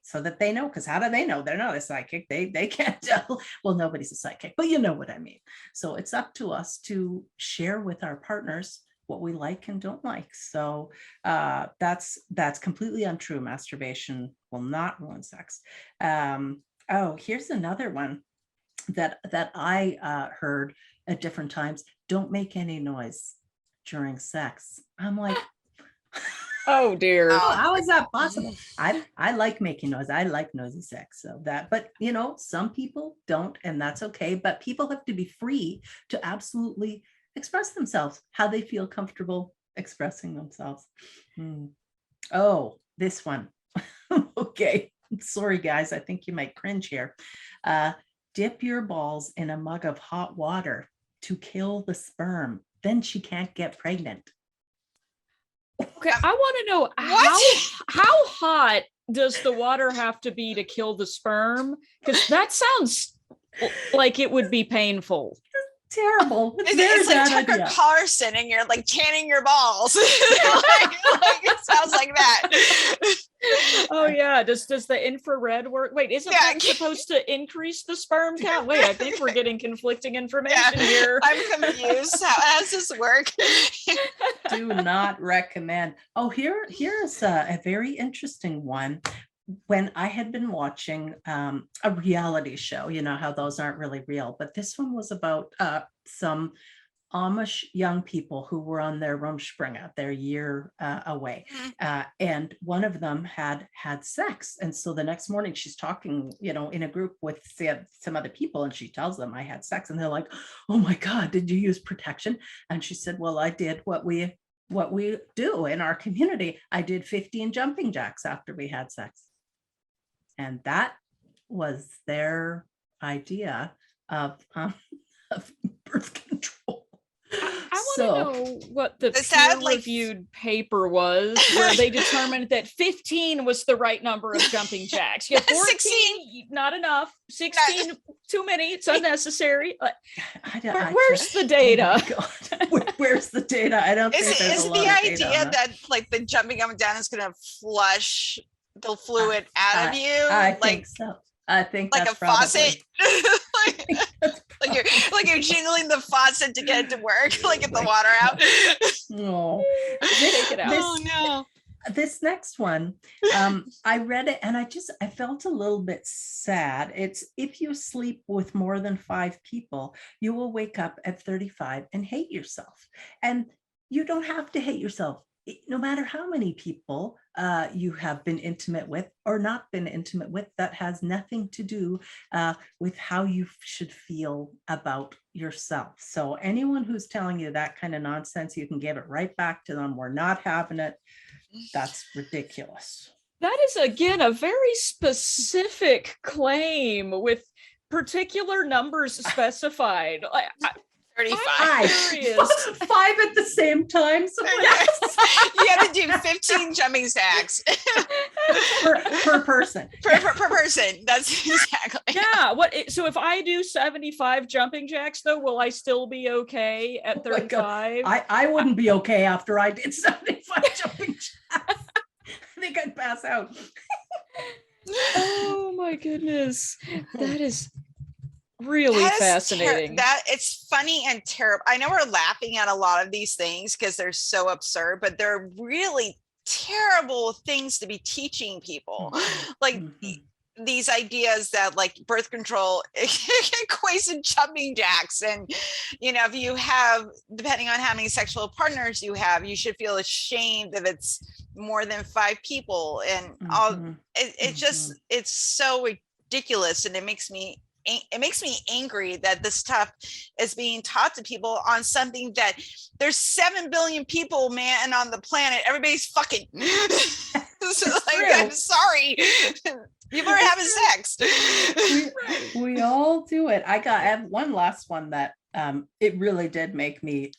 [SPEAKER 3] know. Because how do they know? They're not a psychic. They can't tell. Well, nobody's a psychic, but you know what I mean. So it's up to us to share with our partners what we like and don't like. So that's completely untrue. Masturbation will not ruin sex. Here's another one that I heard at different times. Don't make any noise during sex. I'm like,
[SPEAKER 1] oh dear.
[SPEAKER 3] How is that possible? I like making noise. I like noisy sex. So but some people don't, and that's okay. But people have to be free to absolutely express themselves, how they feel comfortable expressing themselves. Oh, this one. Okay. Sorry, guys. I think you might cringe here. Dip your balls in a mug of hot water to kill the sperm. Then she can't get pregnant.
[SPEAKER 1] Okay, I want to know how hot does the water have to be to kill the sperm? Because that sounds like it would be painful.
[SPEAKER 3] Terrible.
[SPEAKER 2] It's like Tucker Carlson, and you're like tanning your balls. like it sounds like that.
[SPEAKER 1] Oh yeah. Does the infrared work? Wait, isn't that supposed to increase the sperm count? Wait, I think we're getting conflicting information here.
[SPEAKER 2] I'm confused. How does this work?
[SPEAKER 3] Do not recommend. Oh, here's a very interesting one. When I had been watching a reality show, how those aren't really real, but this one was about some Amish young people who were on their Rumspringa, their year away. And one of them had sex. And so the next morning she's talking, in a group with some other people, and she tells them, I had sex. And they're like, oh my God, did you use protection? And she said, well, I did what we do in our community. I did 15 jumping jacks after we had sex. And that was their idea of birth control.
[SPEAKER 1] I want to know what the peer-reviewed paper was, where they determined that 15 was the right number of jumping jacks. Yeah, 14, 16, not enough. 16, too many. It's unnecessary. Where's the data?
[SPEAKER 3] Oh where's the data? I don't think there's a lot of data.
[SPEAKER 2] Is the idea that like the jumping up and down is going to flush the fluid out of you?
[SPEAKER 3] I think so. I think
[SPEAKER 2] like
[SPEAKER 3] that's
[SPEAKER 2] a faucet. like you're jingling the faucet to get it to work, like get the water out.
[SPEAKER 3] No,
[SPEAKER 1] take it out.
[SPEAKER 2] Oh no.
[SPEAKER 3] This next one, I read it and I felt a little bit sad. It's, if you sleep with more than 5 people, you will wake up at 35 and hate yourself. And you don't have to hate yourself. no matter how many people you have been intimate with or not been intimate with, that has nothing to do with how you should feel about yourself. So anyone who's telling you that kind of nonsense, you can give it right back to them. We're not having it. That's ridiculous.
[SPEAKER 1] That is, again, a very specific claim with particular numbers specified.
[SPEAKER 2] 35.
[SPEAKER 3] Five at the same time.
[SPEAKER 2] You have to do 15 jumping jacks
[SPEAKER 3] per person.
[SPEAKER 2] Per person. That's exactly.
[SPEAKER 1] Yeah. So if I do 75 jumping jacks, though, will I still be okay at 35?
[SPEAKER 3] I wouldn't be okay after I did 75 jumping jacks. I think I'd pass out.
[SPEAKER 1] Oh my goodness. That is really fascinating.
[SPEAKER 2] It's funny and terrible. I know we're laughing at a lot of these things because they're so absurd, but they're really terrible things to be teaching people. Like these ideas that like birth control equates to jumping jacks, and if you have, depending on how many sexual partners you have, you should feel ashamed if it's more than 5 people, and all it's so ridiculous, and it makes me angry that this stuff is being taught to people on something that there's 7 billion people, man, on the planet. Everybody's fucking I'm sorry. People are having sex.
[SPEAKER 3] We all do it. I have one last one that it really did make me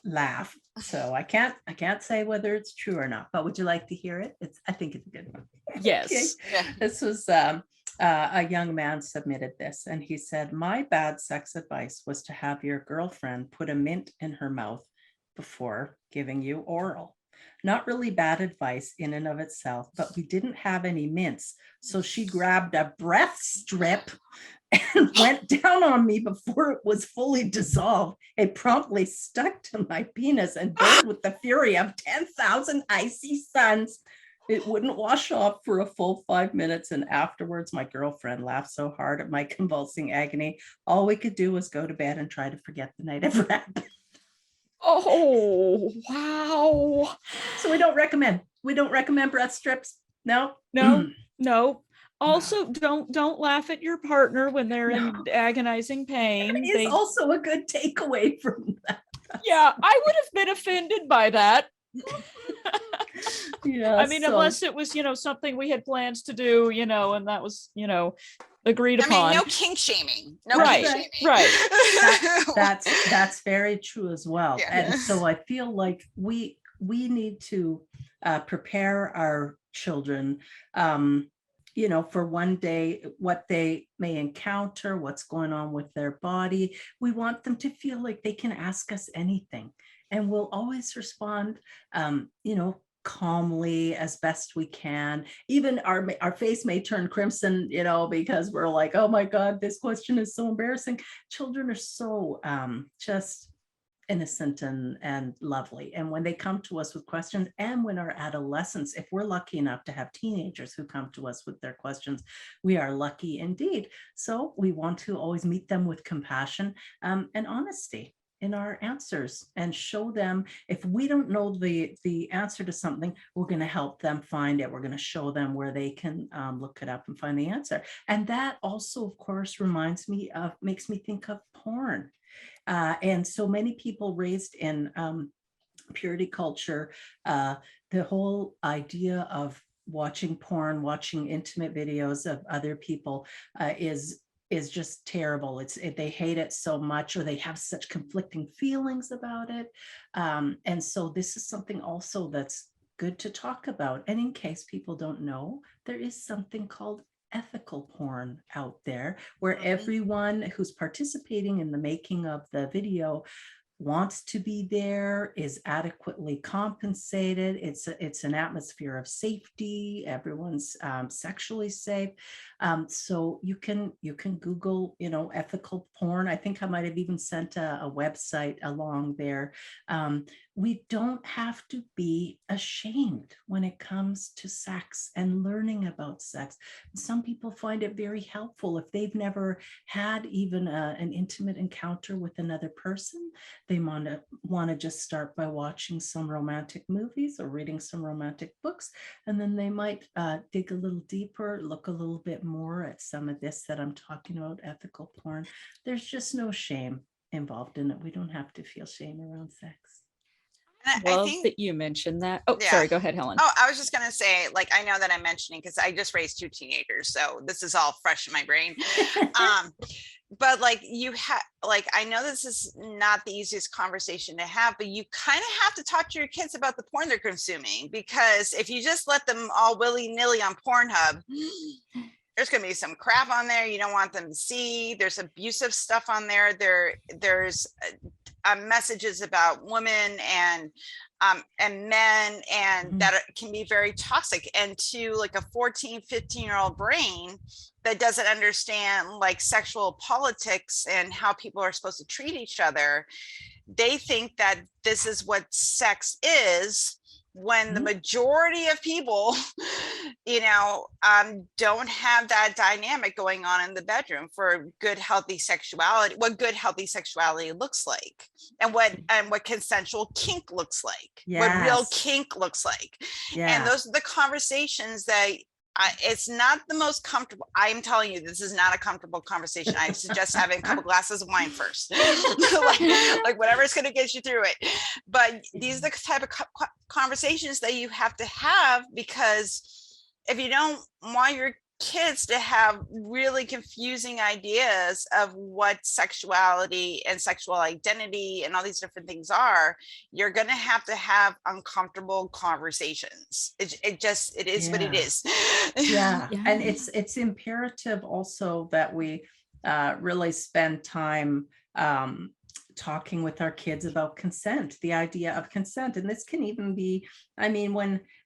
[SPEAKER 3] laugh. So I can't say whether it's true or not, but would you like to hear it? I think it's a good one.
[SPEAKER 1] Yes.
[SPEAKER 3] Okay. Yeah. This was a young man submitted this, and he said, "My bad sex advice was to have your girlfriend put a mint in her mouth before giving you oral. Not really bad advice in and of itself, but we didn't have any mints. So she grabbed a breath strip and went down on me before it was fully dissolved. It promptly stuck to my penis and burned with the fury of 10,000 icy suns. It wouldn't wash off for a full 5 minutes. And afterwards, my girlfriend laughed so hard at my convulsing agony. All we could do was go to bed and try to forget the night ever happened."
[SPEAKER 1] Oh, wow.
[SPEAKER 3] So we don't recommend breath strips. No.
[SPEAKER 1] Also, don't laugh at your partner when they're in agonizing pain.
[SPEAKER 3] That is also a good takeaway from that.
[SPEAKER 1] Yeah, I would have been offended by that.
[SPEAKER 3] Yeah,
[SPEAKER 1] I mean, unless it was, something we had plans to do, and that was, agreed upon.
[SPEAKER 2] I mean, no kink shaming. No
[SPEAKER 1] right,
[SPEAKER 2] kink shaming.
[SPEAKER 1] Right.
[SPEAKER 3] That's very true as well.
[SPEAKER 2] Yeah.
[SPEAKER 3] And so I feel like we need to prepare our children, for one day, what they may encounter, what's going on with their body. We want them to feel like they can ask us anything, and we'll always respond, calmly as best we can. Even our face may turn crimson, because we're like, oh my God, this question is so embarrassing. Children are so just innocent and lovely. And when they come to us with questions, and when our adolescents, if we're lucky enough to have teenagers who come to us with their questions, we are lucky indeed. So we want to always meet them with compassion and honesty in our answers, and show them, if we don't know the answer to something, we're going to help them find it. We're going to show them where they can look it up and find the answer. And that also, of course, makes me think of porn. And so many people raised in purity culture, the whole idea of watching porn, watching intimate videos of other people is just terrible. They hate it so much, or they have such conflicting feelings about it. And so this is something also that's good to talk about. And in case people don't know, there is something called ethical porn out there, where everyone who's participating in the making of the video wants to be there, is adequately compensated. It's an atmosphere of safety. Everyone's sexually safe. So you can Google, ethical porn. I think I might have even sent a website along there. We don't have to be ashamed when it comes to sex and learning about sex. Some people find it very helpful if they've never had even an intimate encounter with another person. They want to just start by watching some romantic movies or reading some romantic books, and then they might dig a little deeper, look a little bit more at some of this that I'm talking about, ethical porn. There's just no shame involved in it. We don't have to feel shame around sex.
[SPEAKER 2] I
[SPEAKER 1] Love
[SPEAKER 2] think
[SPEAKER 1] that you mentioned that. Oh,
[SPEAKER 2] Yeah.
[SPEAKER 1] sorry, go ahead, Helen.
[SPEAKER 2] Oh, I was just gonna say, like, I know that I'm mentioning because I just raised 2 teenagers, so this is all fresh in my brain. But like I know this is not the easiest conversation to have, but you kind of have to talk to your kids about the porn they're consuming, because if you just let them all willy-nilly on Pornhub, there's going to be some crap on there you don't want them to see. There's abusive stuff on there. There's messages about women and men, and that can be very toxic. And to like a 14, 15-year-old brain that doesn't understand like sexual politics and how people are supposed to treat each other, they think that this is what sex is, when the majority of people, don't have that dynamic going on in the bedroom for good, healthy sexuality, what good, healthy sexuality looks like, and what consensual kink looks like, what real kink looks like. And those are the conversations that it's not the most comfortable. I'm telling you, this is not a comfortable conversation. I suggest having a couple glasses of wine first, like whatever's going to get you through it. But these are the type of conversations that you have to have, because if you don't want your kids to have really confusing ideas of what sexuality and sexual identity and all these different things are, you're going to have uncomfortable conversations. It is what it is.
[SPEAKER 3] And it's imperative also that we really spend time talking with our kids about consent, the idea of consent. And this can even be, I mean,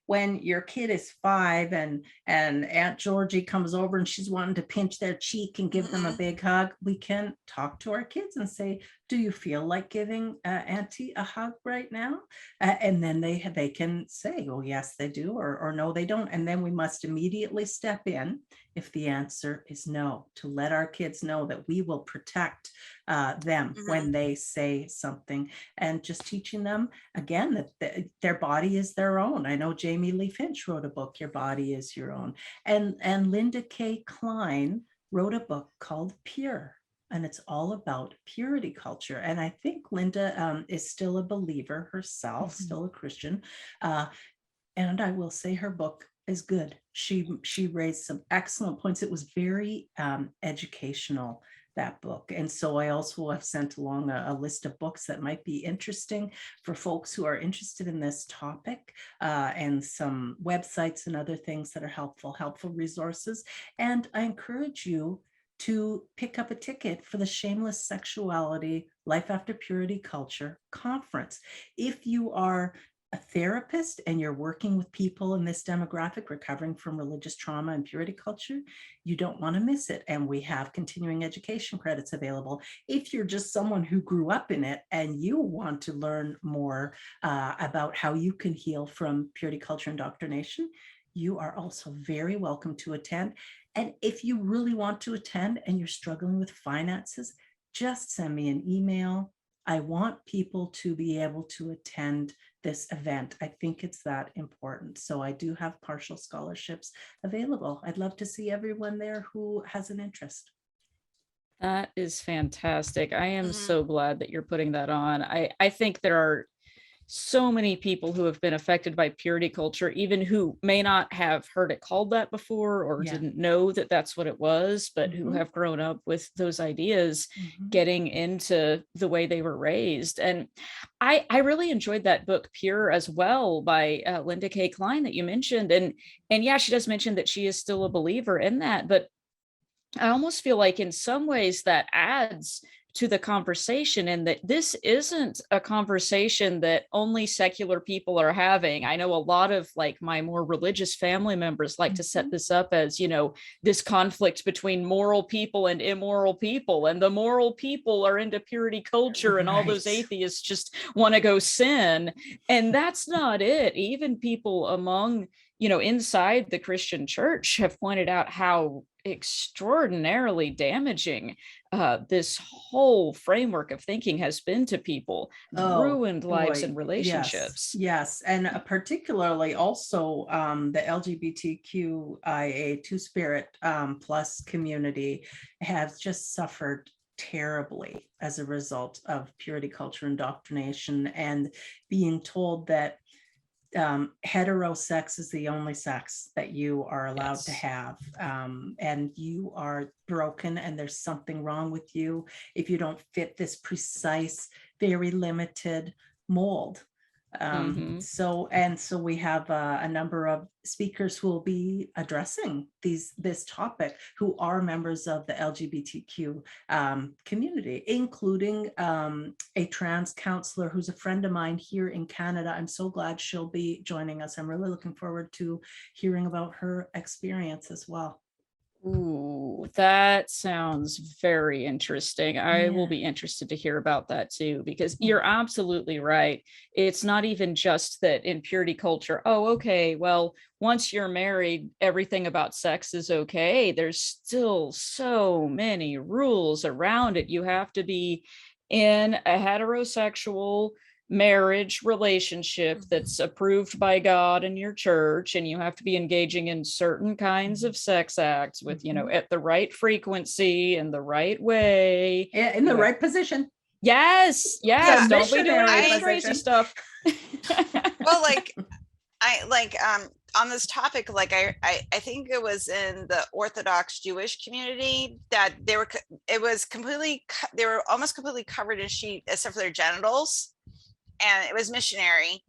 [SPEAKER 3] when your kid is 5 and Aunt Georgie comes over and she's wanting to pinch their cheek and give them a big hug, we can talk to our kids and say, do you feel like giving Auntie a hug right now? And then they can say, oh, yes, they do, or no, they don't. And then we must immediately step in if the answer is no, to let our kids know that we will protect them when they say something, and just teaching them again that their body is their own. I know Jamie Lee Finch wrote a book, Your Body is Your Own, and Linda K. Klein wrote a book called Pure, and it's all about purity culture. And I think Linda is still a believer herself, still a Christian, and I will say her book is good. She raised some excellent points. It was very educational, that book. And so I also have sent along a list of books that might be interesting for folks who are interested in this topic, and some websites and other things that are helpful resources. And I encourage you to pick up a ticket for the Shameless Sexuality Life After Purity Culture Conference. If you are a therapist and you're working with people in this demographic recovering from religious trauma and purity culture, you don't want to miss it. And we have continuing education credits available. If you're just someone who grew up in it and you want to learn more about how you can heal from purity culture indoctrination, you are also very welcome to attend. And if you really want to attend and you're struggling with finances, just send me an email. I want people to be able to attend this event. I think it's that important. So I do have partial scholarships available. I'd love to see everyone there who has an interest.
[SPEAKER 1] That is fantastic. I am so glad that you're putting that on. I think there are so many people who have been affected by purity culture, even who may not have heard it called that before, or didn't know that that's what it was, but who have grown up with those ideas getting into the way they were raised. And I really enjoyed that book, Pure, as well, by Linda K. Klein that you mentioned. And yeah, she does mention that she is still a believer in that, but I almost feel like in some ways that adds to the conversation, and that this isn't a conversation that only secular people are having. I know a lot of like my more religious family members like to set this up as, this conflict between moral people and immoral people, and the moral people are into purity culture and all those atheists just want to go sin. And that's not it. Even people among, inside the Christian church have pointed out how extraordinarily damaging this whole framework of thinking has been to people, ruined lives and relationships.
[SPEAKER 3] Yes. And particularly also the LGBTQIA Two-Spirit plus community has just suffered terribly as a result of purity culture indoctrination and being told that heterosex is the only sex that you are allowed to have, and you are broken and there's something wrong with you if you don't fit this precise, very limited mold. So we have a number of speakers who will be addressing this topic who are members of the LGBTQ community, including a trans counselor who's a friend of mine here in Canada. I'm so glad she'll be joining us. I'm really looking forward to hearing about her experience as well.
[SPEAKER 1] Ooh, that sounds very interesting. I will be interested to hear about that too, because you're absolutely right. It's not even just that in purity culture, oh, okay, well, once you're married, everything about sex is okay. There's still so many rules around it. You have to be in a heterosexual marriage relationship that's approved by God and your church, and you have to be engaging in certain kinds of sex acts with, at the right frequency and the right way,
[SPEAKER 3] in the right position.
[SPEAKER 1] Yes. Don't be doing any crazy stuff.
[SPEAKER 2] Well, on this topic, I think it was in the Orthodox Jewish community that they were almost completely covered in sheet except for their genitals. And it was missionary.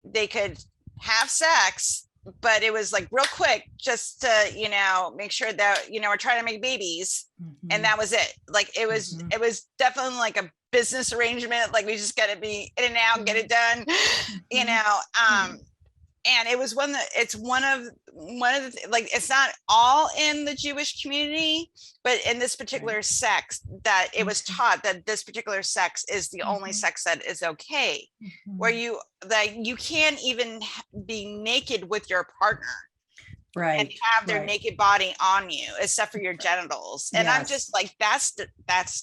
[SPEAKER 2] They could have sex, but it was like real quick, just to, make sure that, we're trying to make babies. And that was it. Like, it was definitely like a business arrangement. Like, we just got to be in and out, get it done, and it was it's one of the, it's not all in the Jewish community, but in this particular sex that it was taught that this particular sex is the only sex that is okay, where you can't even be naked with your partner. Right. And have their naked body on you, except for your genitals. And I'm just like, that's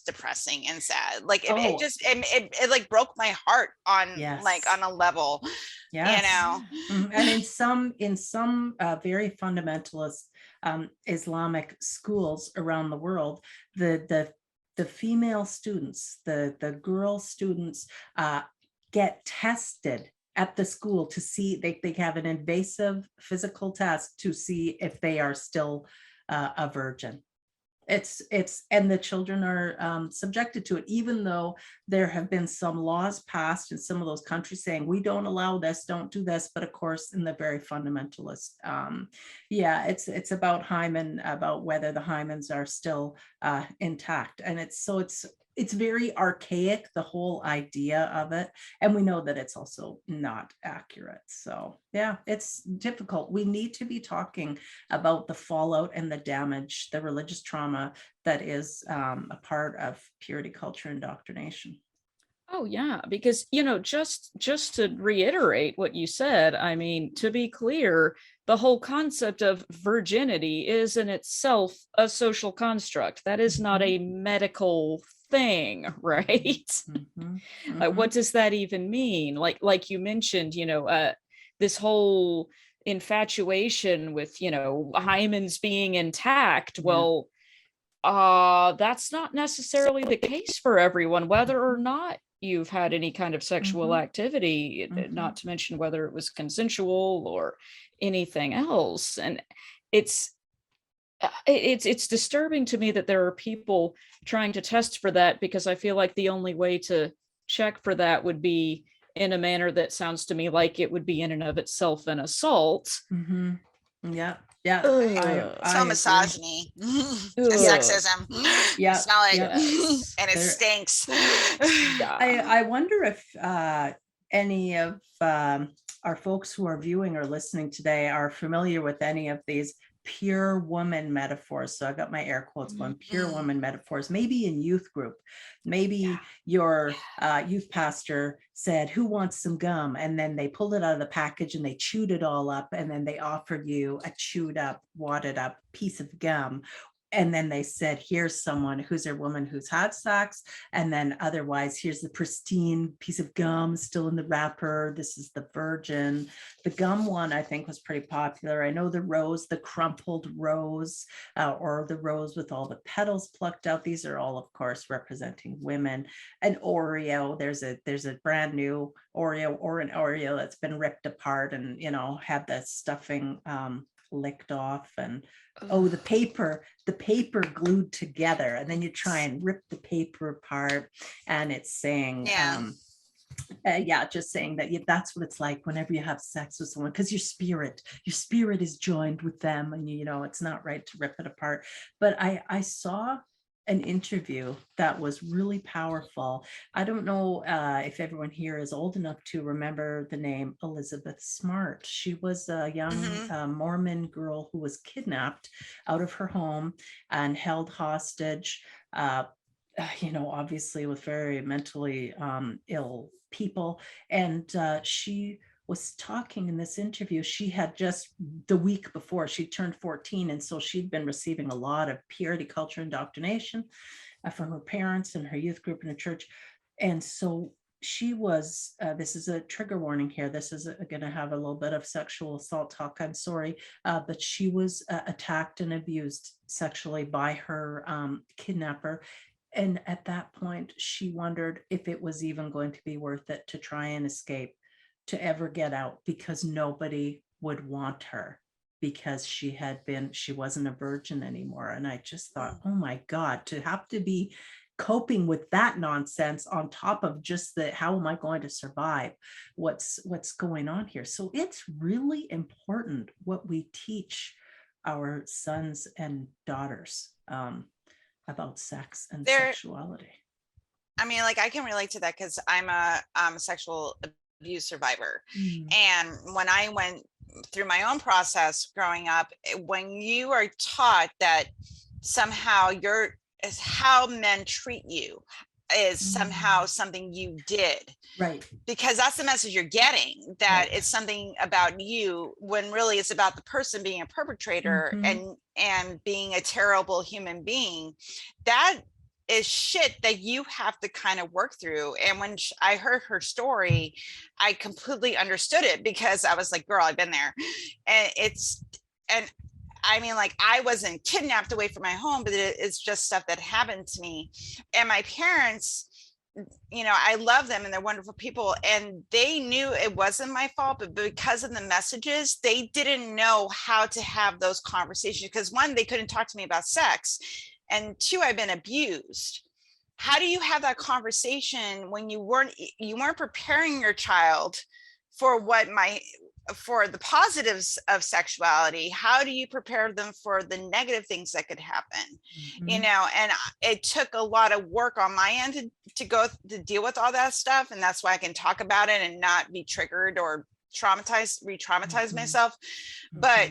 [SPEAKER 2] depressing and sad. Like, it like broke my heart on on a level, And
[SPEAKER 3] in some very fundamentalist Islamic schools around the world, the female students, the girl students get tested at the school to see, they have an invasive physical test to see if they are still a virgin. And the children are subjected to it, even though there have been some laws passed in some of those countries saying we don't allow this, don't do this. But of course, in the very fundamentalist, it's about hymen, about whether the hymens are still intact, and it's very archaic, the whole idea of it. And we know that it's also not accurate. So it's difficult. We need to be talking about the fallout and the damage, the religious trauma that is a part of purity culture indoctrination.
[SPEAKER 1] Oh yeah, because, just to reiterate what you said, I mean, to be clear, the whole concept of virginity is in itself a social construct. That is not a medical thing, right? What does that even mean? Like you mentioned, this whole infatuation with, hymens being intact. Well, that's not necessarily the case for everyone, whether or not you've had any kind of sexual activity, not to mention whether it was consensual or anything else. And it's disturbing to me that there are people trying to test for that, because I feel like the only way to check for that would be in a manner that sounds to me like it would be in and of itself an assault.
[SPEAKER 2] So misogyny and sexism. Smell it. And it stinks.
[SPEAKER 3] I wonder if any of our folks who are viewing or listening today are familiar with any of these pure woman metaphors. So I got my air quotes going, pure woman metaphors, maybe in youth group. Maybe your youth pastor said, who wants some gum? And then they pulled it out of the package and they chewed it all up. And then they offered you a chewed up, wadded up piece of gum. and then they said, here's someone who's a woman who's had sex. And then otherwise, here's the pristine piece of gum still in the wrapper. This is the virgin. The gum one, I think, was pretty popular. I know the rose, the crumpled rose, or the rose with all the petals plucked out. These are all, of course, representing women. An Oreo, there's a brand new Oreo, or an Oreo that's been ripped apart and, had the stuffing licked off, and the paper glued together, and then you try and rip the paper apart, and it's saying just saying that that's what it's like whenever you have sex with someone, because your spirit is joined with them, and it's not right to rip it apart. But I saw an interview that was really powerful. I don't know if everyone here is old enough to remember the name Elizabeth Smart. She was a young Mormon girl who was kidnapped out of her home and held hostage, obviously with very mentally ill people. And she was talking in this interview. She had just the week before she turned 14. And so she'd been receiving a lot of purity culture indoctrination from her parents and her youth group in a church. And so she was, this is a trigger warning here. This is going to have a little bit of sexual assault talk. I'm sorry. But she was attacked and abused sexually by her kidnapper. And at that point, she wondered if it was even going to be worth it to try and escape, to ever get out, because nobody would want her, because she wasn't a virgin anymore. And I just thought, oh my God, to have to be coping with that nonsense on top of just how am I going to survive? What's going on here? So it's really important what we teach our sons and daughters about sex and sexuality.
[SPEAKER 2] I mean, like, I can relate to that because I'm a sexual abuse survivor. And when I went through my own process growing up, when you are taught that somehow how men treat you is somehow something you did,
[SPEAKER 3] right? Because
[SPEAKER 2] that's the message you're getting, that it's something about you, when really it's about the person being a perpetrator and being a terrible human being. That is shit that you have to kind of work through. And when I heard her story, I completely understood it, because I was like, girl, I've been there. And I mean, like, I wasn't kidnapped away from my home, but it's just stuff that happened to me. And my parents, I love them and they're wonderful people. And they knew it wasn't my fault, but because of the messages, they didn't know how to have those conversations. Because one, they couldn't talk to me about sex. And two, I've been abused. How do you have that conversation when you weren't preparing your child for for the positives of sexuality? How do you prepare them for the negative things that could happen? And it took a lot of work on my end to deal with all that stuff. And that's why I can talk about it and not be triggered or re-traumatize myself. But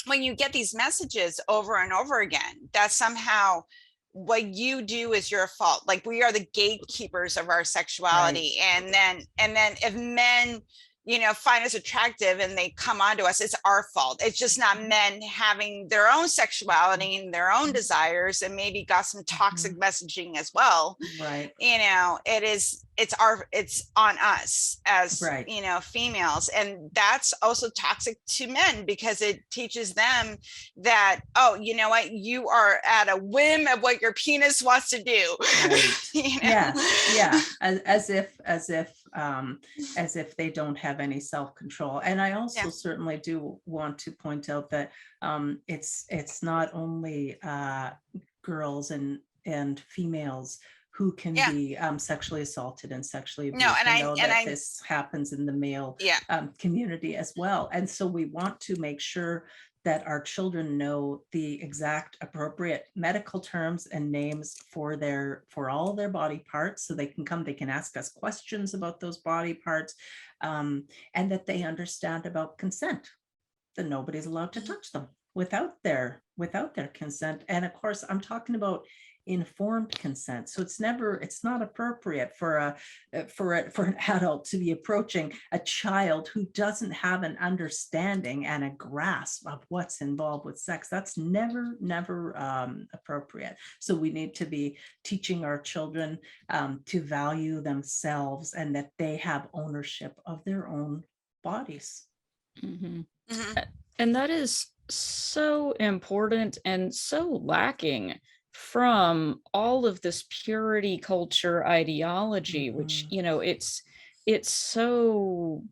[SPEAKER 2] when you get these messages over and over again, that somehow what you do is your fault. Like, we are the gatekeepers of our sexuality. Right. And then if men, find us attractive and they come onto us, it's our fault. It's just not men having their own sexuality and their own desires, and maybe got some toxic messaging as well.
[SPEAKER 3] Right.
[SPEAKER 2] It's on us as, females. And that's also toxic to men, because it teaches them that, oh, you know what, you are at a whim of what your penis wants to do.
[SPEAKER 3] Right. Yeah. As if they don't have any self-control. And I also certainly do want to point out that it's not only girls and females who can be sexually assaulted and sexually abused. I know that this happens in the male community as well. And so we want to make sure that our children know the exact appropriate medical terms and names for all their body parts, so they can ask us questions about those body parts, and that they understand about consent, that nobody's allowed to touch them without their consent. And of course, I'm talking about informed consent. So it's not appropriate for an adult to be approaching a child who doesn't have an understanding and a grasp of what's involved with sex. That's never appropriate. So we need to be teaching our children to value themselves and that they have ownership of their own bodies.
[SPEAKER 1] Mm-hmm. Mm-hmm. And that is so important and so lacking from all of this purity culture ideology, mm-hmm. which, you know, it's so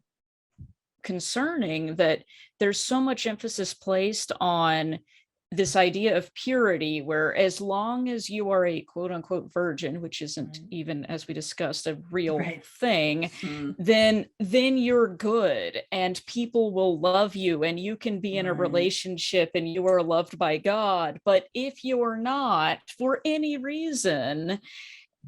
[SPEAKER 1] concerning that there's so much emphasis placed on this idea of purity, where as long as you are a quote unquote virgin, which isn't even, as we discussed, a real thing, then you're good and people will love you and you can be in a relationship and you are loved by God. But if you're not, for any reason,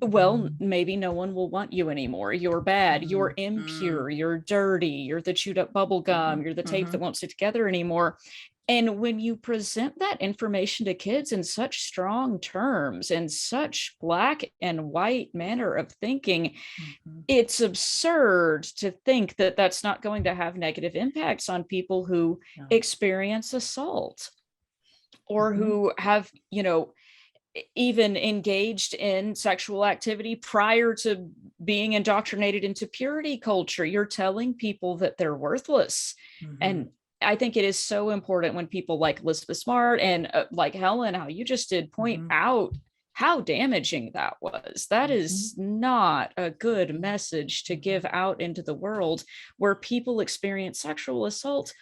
[SPEAKER 1] well, maybe no one will want you anymore. You're bad, you're impure, you're dirty, you're the chewed up bubble gum, you're the tape that won't stick together anymore. And when you present that information to kids in such strong terms and such black and white manner of thinking, it's absurd to think that that's not going to have negative impacts on people who experience assault or who have, you know, even engaged in sexual activity prior to being indoctrinated into purity culture. You're telling people that they're worthless. And I think it is so important when people like Elizabeth Smart and like Helen, how you just did, point out how damaging that was. That is not a good message to give out into the world, where people experience sexual assault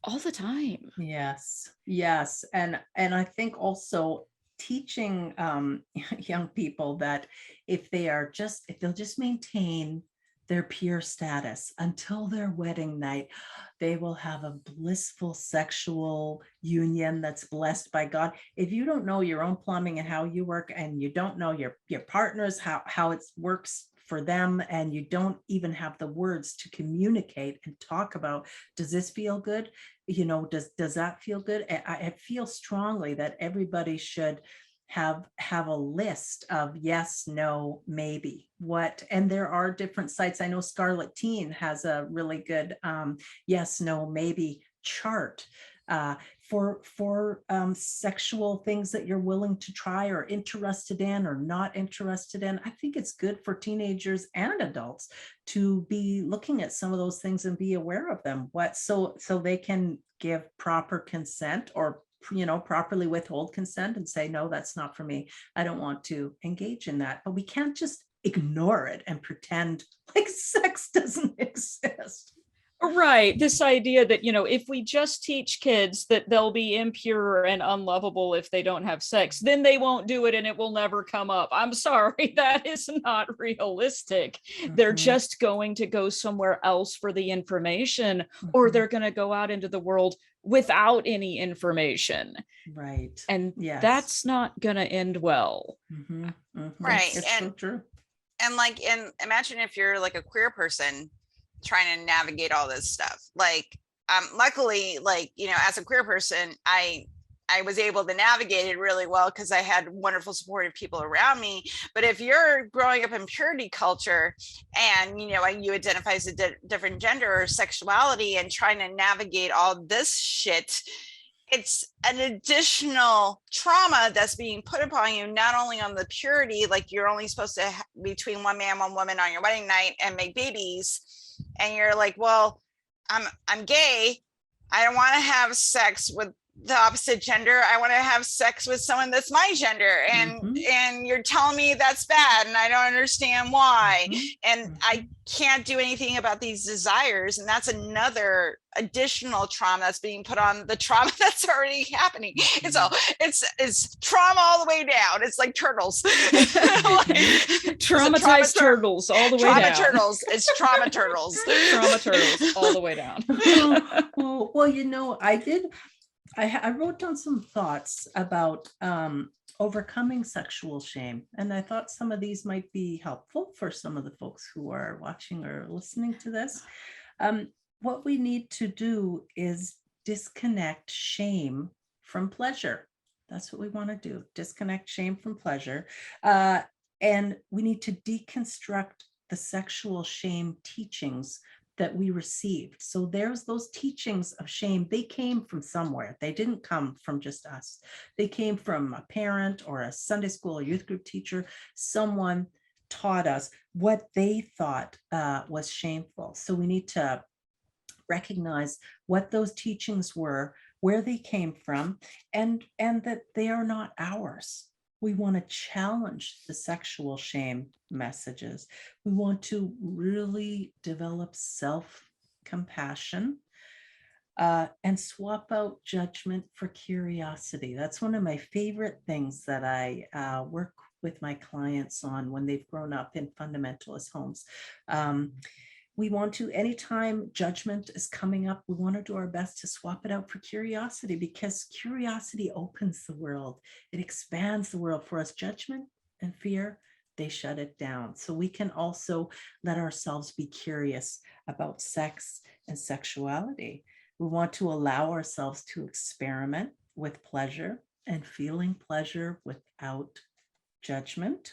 [SPEAKER 1] all the time.
[SPEAKER 3] Yes. And I think also teaching young people that if they'll just maintain their pure status until their wedding night, they will have a blissful sexual union that's blessed by God. If you don't know your own plumbing and how you work, and you don't know your partner's how it works for them, and you don't even have the words to communicate and talk about, does this feel good? You know, does that feel good? I feel strongly that everybody should have a list of yes, no, maybe, what, and there are different sites. I know Scarlet Teen has a really good yes, no, maybe chart for sexual things that you're willing to try or interested in or not interested in. I think it's good for teenagers and adults to be looking at some of those things and be aware of them, so they can give proper consent, or properly withhold consent and say, no, that's not for me. I don't want to engage in that. But we can't just ignore it and pretend like sex doesn't exist.
[SPEAKER 1] Right. This idea that, if we just teach kids that they'll be impure and unlovable if they don't have sex, then they won't do it and it will never come up. I'm sorry, that is not realistic. They're just going to go somewhere else for the information, or they're going to go out into the world without any information.
[SPEAKER 3] Right.
[SPEAKER 1] And that's not going to end well.
[SPEAKER 2] Right.
[SPEAKER 3] It's so true.
[SPEAKER 2] And imagine if you're like a queer person trying to navigate all this stuff. Luckily, as a queer person, I was able to navigate it really well because I had wonderful supportive people around me. But if you're growing up in purity culture and you identify as a different gender or sexuality and trying to navigate all this shit, it's an additional trauma that's being put upon you, not only on the purity, like you're only supposed to between one man, one woman on your wedding night and make babies. And you're like, well, I'm gay. I don't want to have sex with the opposite gender. I want to have sex with someone that's my gender. And you're telling me that's bad. And I don't understand why. And I can't do anything about these desires. And that's another additional trauma that's being put on the trauma that's already happening. And so it's trauma all the way down. It's like turtles.
[SPEAKER 1] Traumatized turtles all the way down.
[SPEAKER 2] Trauma turtles. It's trauma turtles.
[SPEAKER 1] Trauma turtles all the way down.
[SPEAKER 3] Well, I wrote down some thoughts about overcoming sexual shame. And I thought some of these might be helpful for some of the folks who are watching or listening to this. What we need to do is disconnect shame from pleasure. That's what we want to do. Disconnect shame from pleasure. And we need to deconstruct the sexual shame teachings that we received. So there's those teachings of shame. They came from somewhere. They didn't come from just us. They came from a parent or a Sunday school or youth group teacher. Someone taught us what they thought was shameful. So we need to recognize what those teachings were, where they came from, and that they are not ours. We want to challenge the sexual shame messages. We want to really develop self-compassion and swap out judgment for curiosity. That's one of my favorite things that I work with my clients on when they've grown up in fundamentalist homes. We want to, anytime judgment is coming up, we want to do our best to swap it out for curiosity, because curiosity opens the world. It expands the world for us. Judgment and fear, they shut it down. So we can also let ourselves be curious about sex and sexuality. We want to allow ourselves to experiment with pleasure and feeling pleasure without judgment.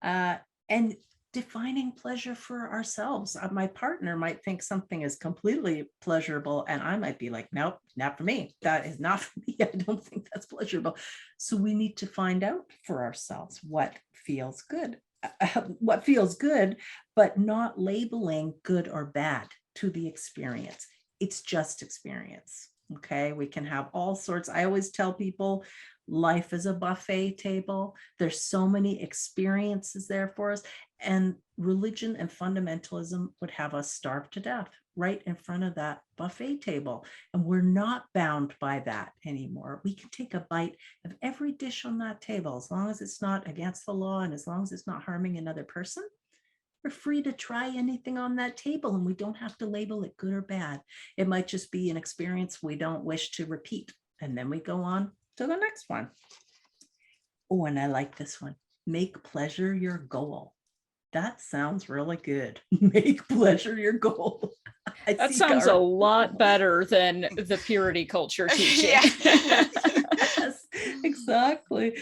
[SPEAKER 3] And defining pleasure for ourselves. My partner might think something is completely pleasurable, and I might be like, nope, not for me. That is not for me. I don't think that's pleasurable. So we need to find out for ourselves what feels good, but not labeling good or bad to the experience. It's just experience. Okay, we can have all sorts. I always tell people, life is a buffet table. There's so many experiences there for us. And religion and fundamentalism would have us starve to death right in front of that buffet table. And we're not bound by that anymore. We can take a bite of every dish on that table, as long as it's not against the law and as long as it's not harming another person. We're free to try anything on that table, and we don't have to label it good or bad. It might just be an experience we don't wish to repeat. And then we go on to the next one. Oh, and I like this one. Make pleasure your goal. That sounds really good. Make pleasure your goal.
[SPEAKER 1] That sounds a lot better than the purity culture teaching.
[SPEAKER 3] Yes, exactly.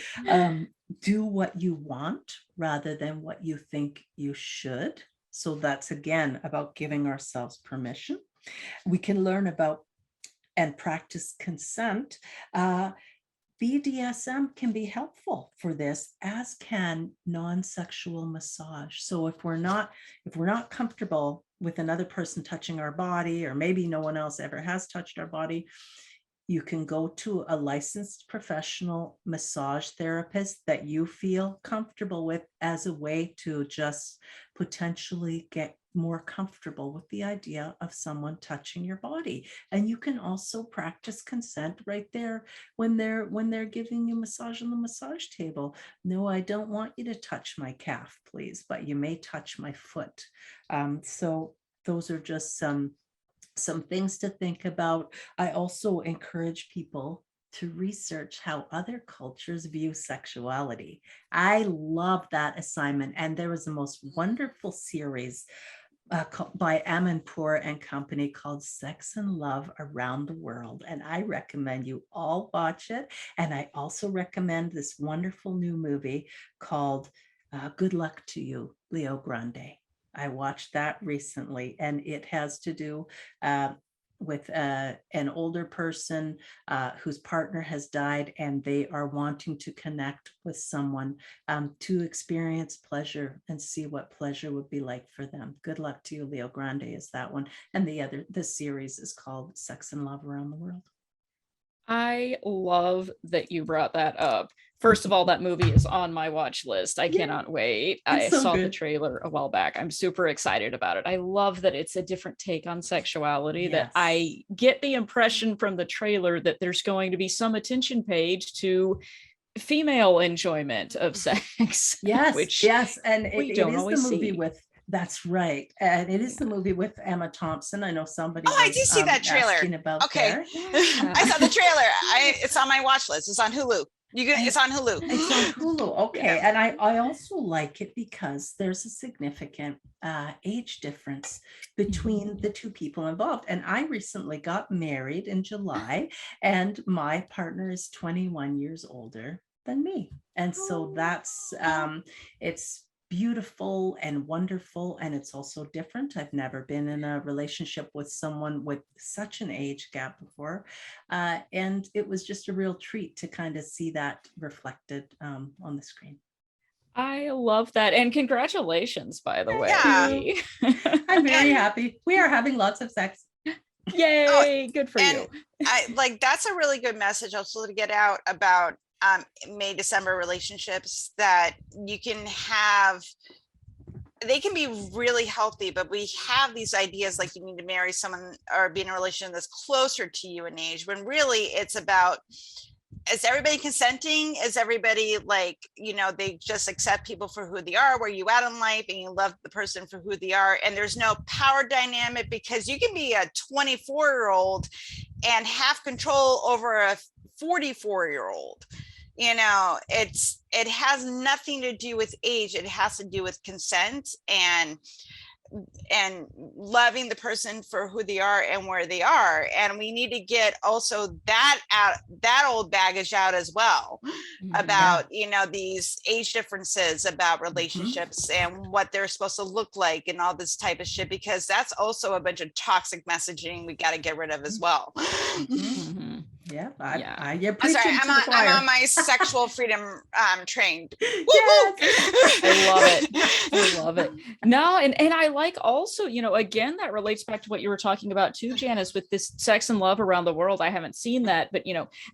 [SPEAKER 3] Do what you want rather than what you think you should. So that's, again, about giving ourselves permission. We can learn about and practice consent. BDSM can be helpful for this, as can non-sexual massage. So if we're not comfortable with another person touching our body, or maybe no one else ever has touched our body, you can go to a licensed professional massage therapist that you feel comfortable with, as a way to just potentially get more comfortable with the idea of someone touching your body. And you can also practice consent right there when they're giving you massage on the massage table. No, I don't want you to touch my calf, please, but you may touch my foot. So those are just some things to think about. I also encourage people to research how other cultures view sexuality. I love that assignment. And there was the most wonderful series by Amanpour and Company called Sex and Love Around the World. And I recommend you all watch it. And I also recommend this wonderful new movie called Good Luck to You, Leo Grande. I watched that recently, and it has to do with an older person whose partner has died, and they are wanting to connect with someone to experience pleasure and see what pleasure would be like for them. Good Luck to You, Leo Grande is that one. And the series is called Sex and Love Around the World.
[SPEAKER 1] I love that you brought that up. First of all, that movie is on my watch list. I cannot wait. I saw the trailer a while back. I'm super excited about it. I love that it's a different take on sexuality, that I get the impression from the trailer that there's going to be some attention paid to female enjoyment of sex.
[SPEAKER 3] Yes. And it is the movie
[SPEAKER 1] see.
[SPEAKER 3] with, that's right. And it is the movie with Emma Thompson. I know somebody
[SPEAKER 2] I do see that trailer.
[SPEAKER 3] About
[SPEAKER 2] okay. I saw the trailer. It's on my watch list. It's on Hulu. It's on Hulu.
[SPEAKER 3] It's on Hulu. Okay.
[SPEAKER 1] Yeah.
[SPEAKER 3] And I also like it because there's a significant age difference between the two people involved. And I recently got married in July, and my partner is 21 years older than me. And so that's it's beautiful and wonderful, and it's also different. I've never been in a relationship with someone with such an age gap before, and it was just a real treat to kind of see that reflected on the screen.
[SPEAKER 1] I love that, and congratulations, by the way.
[SPEAKER 2] Yeah.
[SPEAKER 3] I'm very happy. We are having lots of sex.
[SPEAKER 1] Yay, good for you.
[SPEAKER 2] That's a really good message also to get out about May, December relationships, that you can have, they can be really healthy, but we have these ideas like you need to marry someone or be in a relationship that's closer to you in age, when really it's about, is everybody consenting? Is everybody like, they just accept people for who they are, where you at in life, and you love the person for who they are, and there's no power dynamic, because you can be a 24-year-old and have control over a 44-year-old. It has nothing to do with age. It has to do with consent and loving the person for who they are and where they are. And we need to get also that old baggage out as well, about these age differences, about relationships and what they're supposed to look like and all this type of shit, because that's also a bunch of toxic messaging we got to get rid of as well.
[SPEAKER 3] Yeah,
[SPEAKER 2] I'm sorry, I'm on my sexual freedom trained.
[SPEAKER 3] Yes.
[SPEAKER 1] I love it. No, and I like also, again, that relates back to what you were talking about too, Janice, with this sex and love around the world. I haven't seen that, but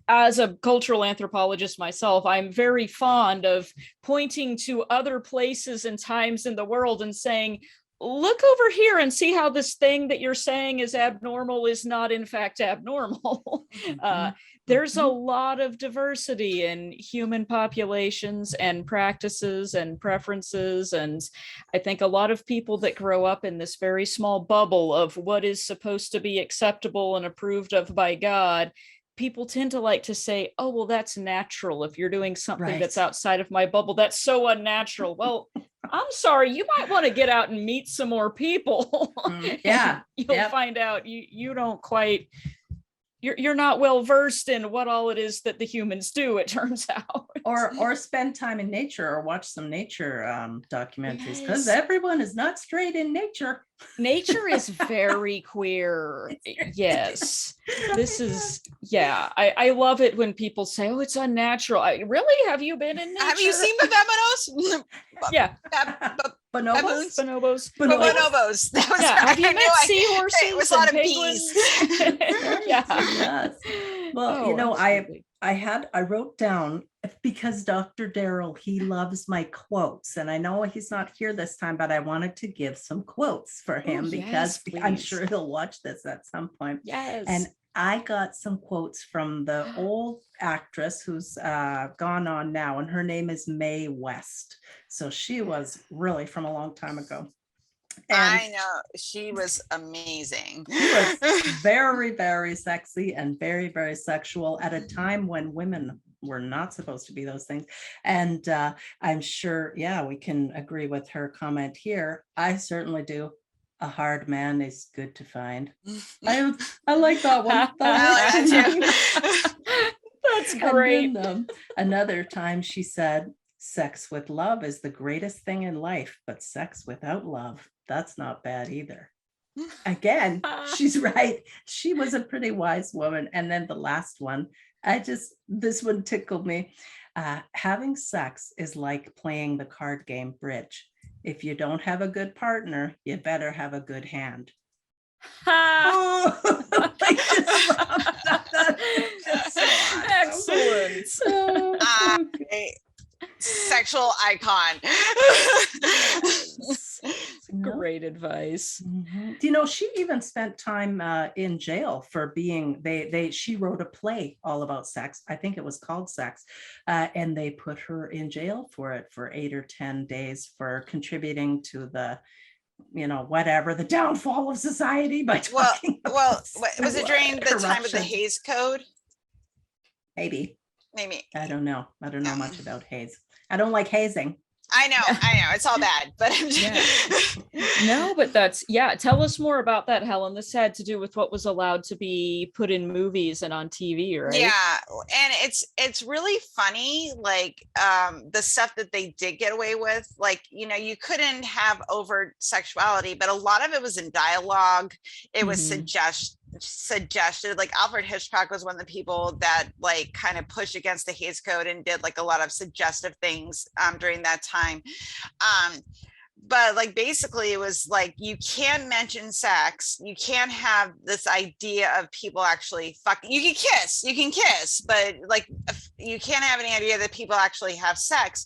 [SPEAKER 1] as a cultural anthropologist myself, I'm very fond of pointing to other places and times in the world and saying, look over here and see how this thing that you're saying is abnormal is not in fact abnormal. There's a lot of diversity in human populations and practices and preferences. And I think a lot of people that grow up in this very small bubble of what is supposed to be acceptable and approved of by God, people tend to like to say, oh, well, that's natural. If you're doing something that's outside of my bubble, that's so unnatural. Well, I'm sorry, you might want to get out and meet some more people.
[SPEAKER 3] Yeah.
[SPEAKER 1] You'll find out you don't quite, you're not well versed in what all it is that the humans do, it turns out.
[SPEAKER 3] Or spend time in nature, or watch some nature documentaries, because everyone is not straight in nature.
[SPEAKER 1] Nature is very queer. Yes. This is, I love it when people say, oh, it's unnatural. Really? Have you been in nature?
[SPEAKER 2] Have you seen the Babonos?
[SPEAKER 1] Yeah.
[SPEAKER 2] Bonobos.
[SPEAKER 1] Have you met seahorses?
[SPEAKER 2] It was a lot of bees.
[SPEAKER 3] Yes. Well, I wrote down, because Dr. Darrel, he loves my quotes, and I know he's not here this time, but I wanted to give some quotes for him, because I'm sure he'll watch this at some point.
[SPEAKER 1] Yes.
[SPEAKER 3] And I got some quotes from the old actress who's gone on now, and her name is Mae West. So she was really from a long time ago. And
[SPEAKER 2] I know, she was amazing.
[SPEAKER 3] She was very, very sexy and very, very sexual at a time when women were not supposed to be those things. And I'm sure, we can agree with her comment here. I certainly do. A hard man is good to find. I like that one.
[SPEAKER 1] That's great.
[SPEAKER 3] Then, another time she said, sex with love is the greatest thing in life, but sex without love, that's not bad either. Again, she's right. She was a pretty wise woman. And then the last one, this one tickled me. Having sex is like playing the card game bridge. If you don't have a good partner, you better have a good hand. I just love that.
[SPEAKER 1] Excellent.
[SPEAKER 2] Sexual icon.
[SPEAKER 1] Great advice.
[SPEAKER 3] Mm-hmm. She even spent time in jail for being, she wrote a play all about sex. I think it was called Sex. And they put her in jail for it for 8 or 10 days for contributing to the, the downfall of society by talking
[SPEAKER 2] was it during the time of the Hays Code?
[SPEAKER 3] Maybe.
[SPEAKER 2] maybe.
[SPEAKER 3] I don't know much about haze. I don't like hazing.
[SPEAKER 2] I know, it's all bad, but
[SPEAKER 1] No, but tell us more about that, Helen. This had to do with what was allowed to be put in movies and on TV, right?
[SPEAKER 2] Yeah, and it's really funny, like the stuff that they did get away with. Like, you couldn't have overt sexuality, but a lot of it was in dialogue. It was suggested. Like Alfred Hitchcock was one of the people that like kind of pushed against the Hays Code and did like a lot of suggestive things during that time. But like basically it was like, you can't mention sex, you can't have this idea of people actually fucking. You can kiss, but like you can't have any idea that people actually have sex.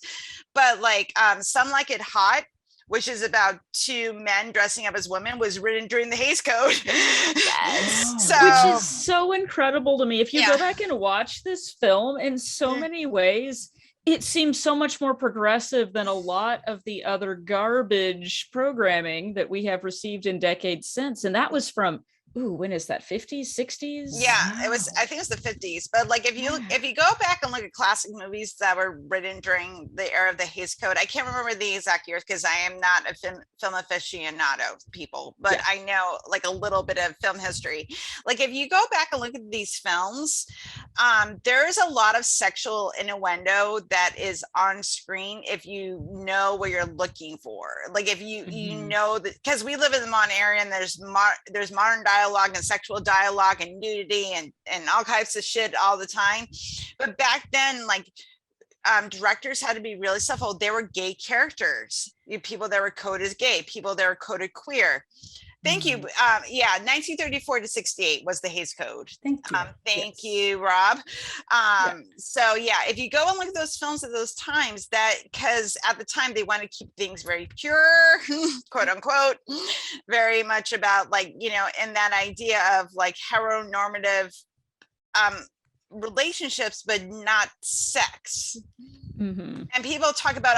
[SPEAKER 2] But like Some Like It Hot, which is about two men dressing up as women, was written during the Hays Code.
[SPEAKER 1] Yes. Which is so incredible to me. If you go back and watch this film, in so many ways, it seems so much more progressive than a lot of the other garbage programming that we have received in decades since. And that was from, when is that? 50s, 60s?
[SPEAKER 2] Yeah, I think it was the 50s. But like if you go back and look at classic movies that were written during the era of the Hays Code, I can't remember the exact years because I am not a film aficionado, people, but I know like a little bit of film history. Like if you go back and look at these films, there is a lot of sexual innuendo that is on screen if you know what you're looking for. Like if you know that, because we live in the modern era and there's modern dialogue and sexual dialogue and nudity and all types of shit all the time. But back then, like directors had to be really stufful. There were gay characters, people that were coded as gay, people that were coded queer. Thank you. 1934 to 68 was the Hays Code. Thank you, Rob. So yeah, if you go and look at those films at those times, that because at the time they wanted to keep things very pure, quote unquote, very much about like, in that idea of like heteronormative relationships, but not sex. And people talk about,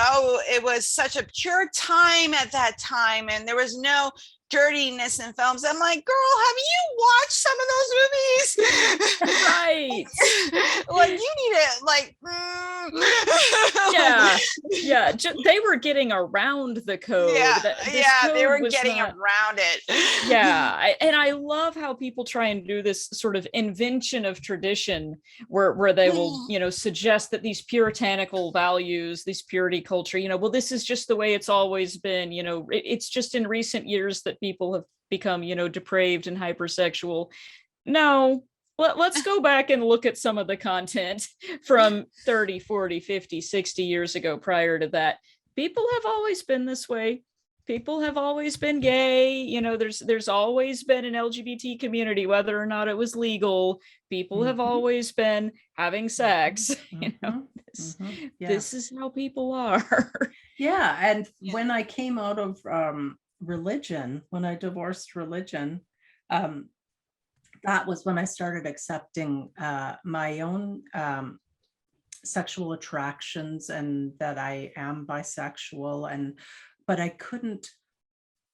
[SPEAKER 2] it was such a pure time at that time and there was no dirtiness in films. I'm like, girl, have you watched some of those movies?
[SPEAKER 1] Right.
[SPEAKER 2] Like you need it, like
[SPEAKER 1] they were getting around the code.
[SPEAKER 2] They were getting around it.
[SPEAKER 1] And I love how people try and do this sort of invention of tradition where they will suggest that these puritanical values, this purity culture, this is just the way it's always been. It's just in recent years that people have become depraved and hypersexual. No, let's go back and look at some of the content from 30, 40, 50, 60 years ago. Prior to that, people have always been this way. People have always been gay. There's always been an LGBT community, whether or not it was legal. People have always been having sex. This is how people are.
[SPEAKER 3] And when I came out of religion, when I divorced religion, that was when I started accepting my own sexual attractions and that I am bisexual. But I couldn't,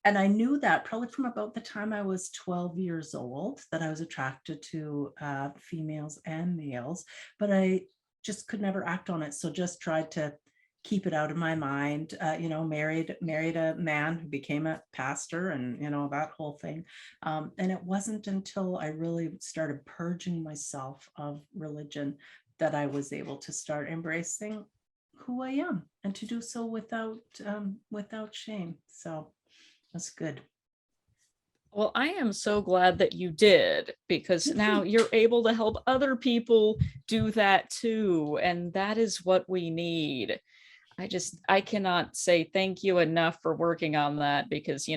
[SPEAKER 3] and I knew that probably from about the time I was 12 years old, that I was attracted to females and males, but I just could never act on it. So just tried to keep it out of my mind, married a man who became a pastor and, that whole thing. And it wasn't until I really started purging myself of religion that I was able to start embracing who I am and to do so without shame. So that's good.
[SPEAKER 1] Well, I am so glad that you did, because now you're able to help other people do that too. And that is what we need. I cannot say thank you enough for working on that, because,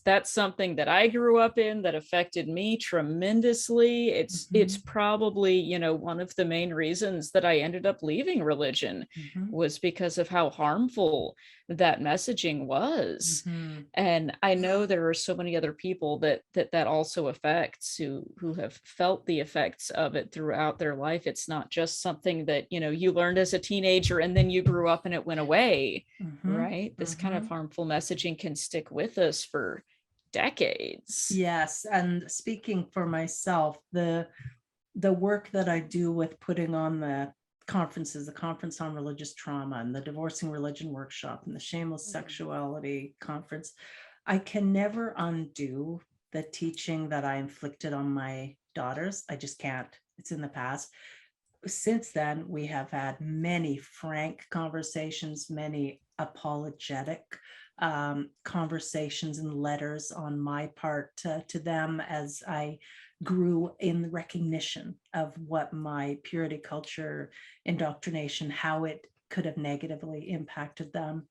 [SPEAKER 1] that's something that I grew up in that affected me tremendously. It's probably, one of the main reasons that I ended up leaving religion was because of how harmful that messaging was. And I know there are so many other people that also affects, who have felt the effects of it throughout their life. It's not just something that, you learned as a teenager and then you grew up and it went away, right? This kind of harmful messaging can stick with us for decades.
[SPEAKER 3] Yes. And speaking for myself, the work that I do with putting on the conferences, the Conference on Religious Trauma and the Divorcing Religion Workshop and the Shameless Sexuality Conference, I can never undo the teaching that I inflicted on my daughters. I just can't. It's in the past. Since then, we have had many frank conversations, many apologetic conversations and letters on my part to them as I grew in recognition of what my purity culture indoctrination, how it could have negatively impacted them,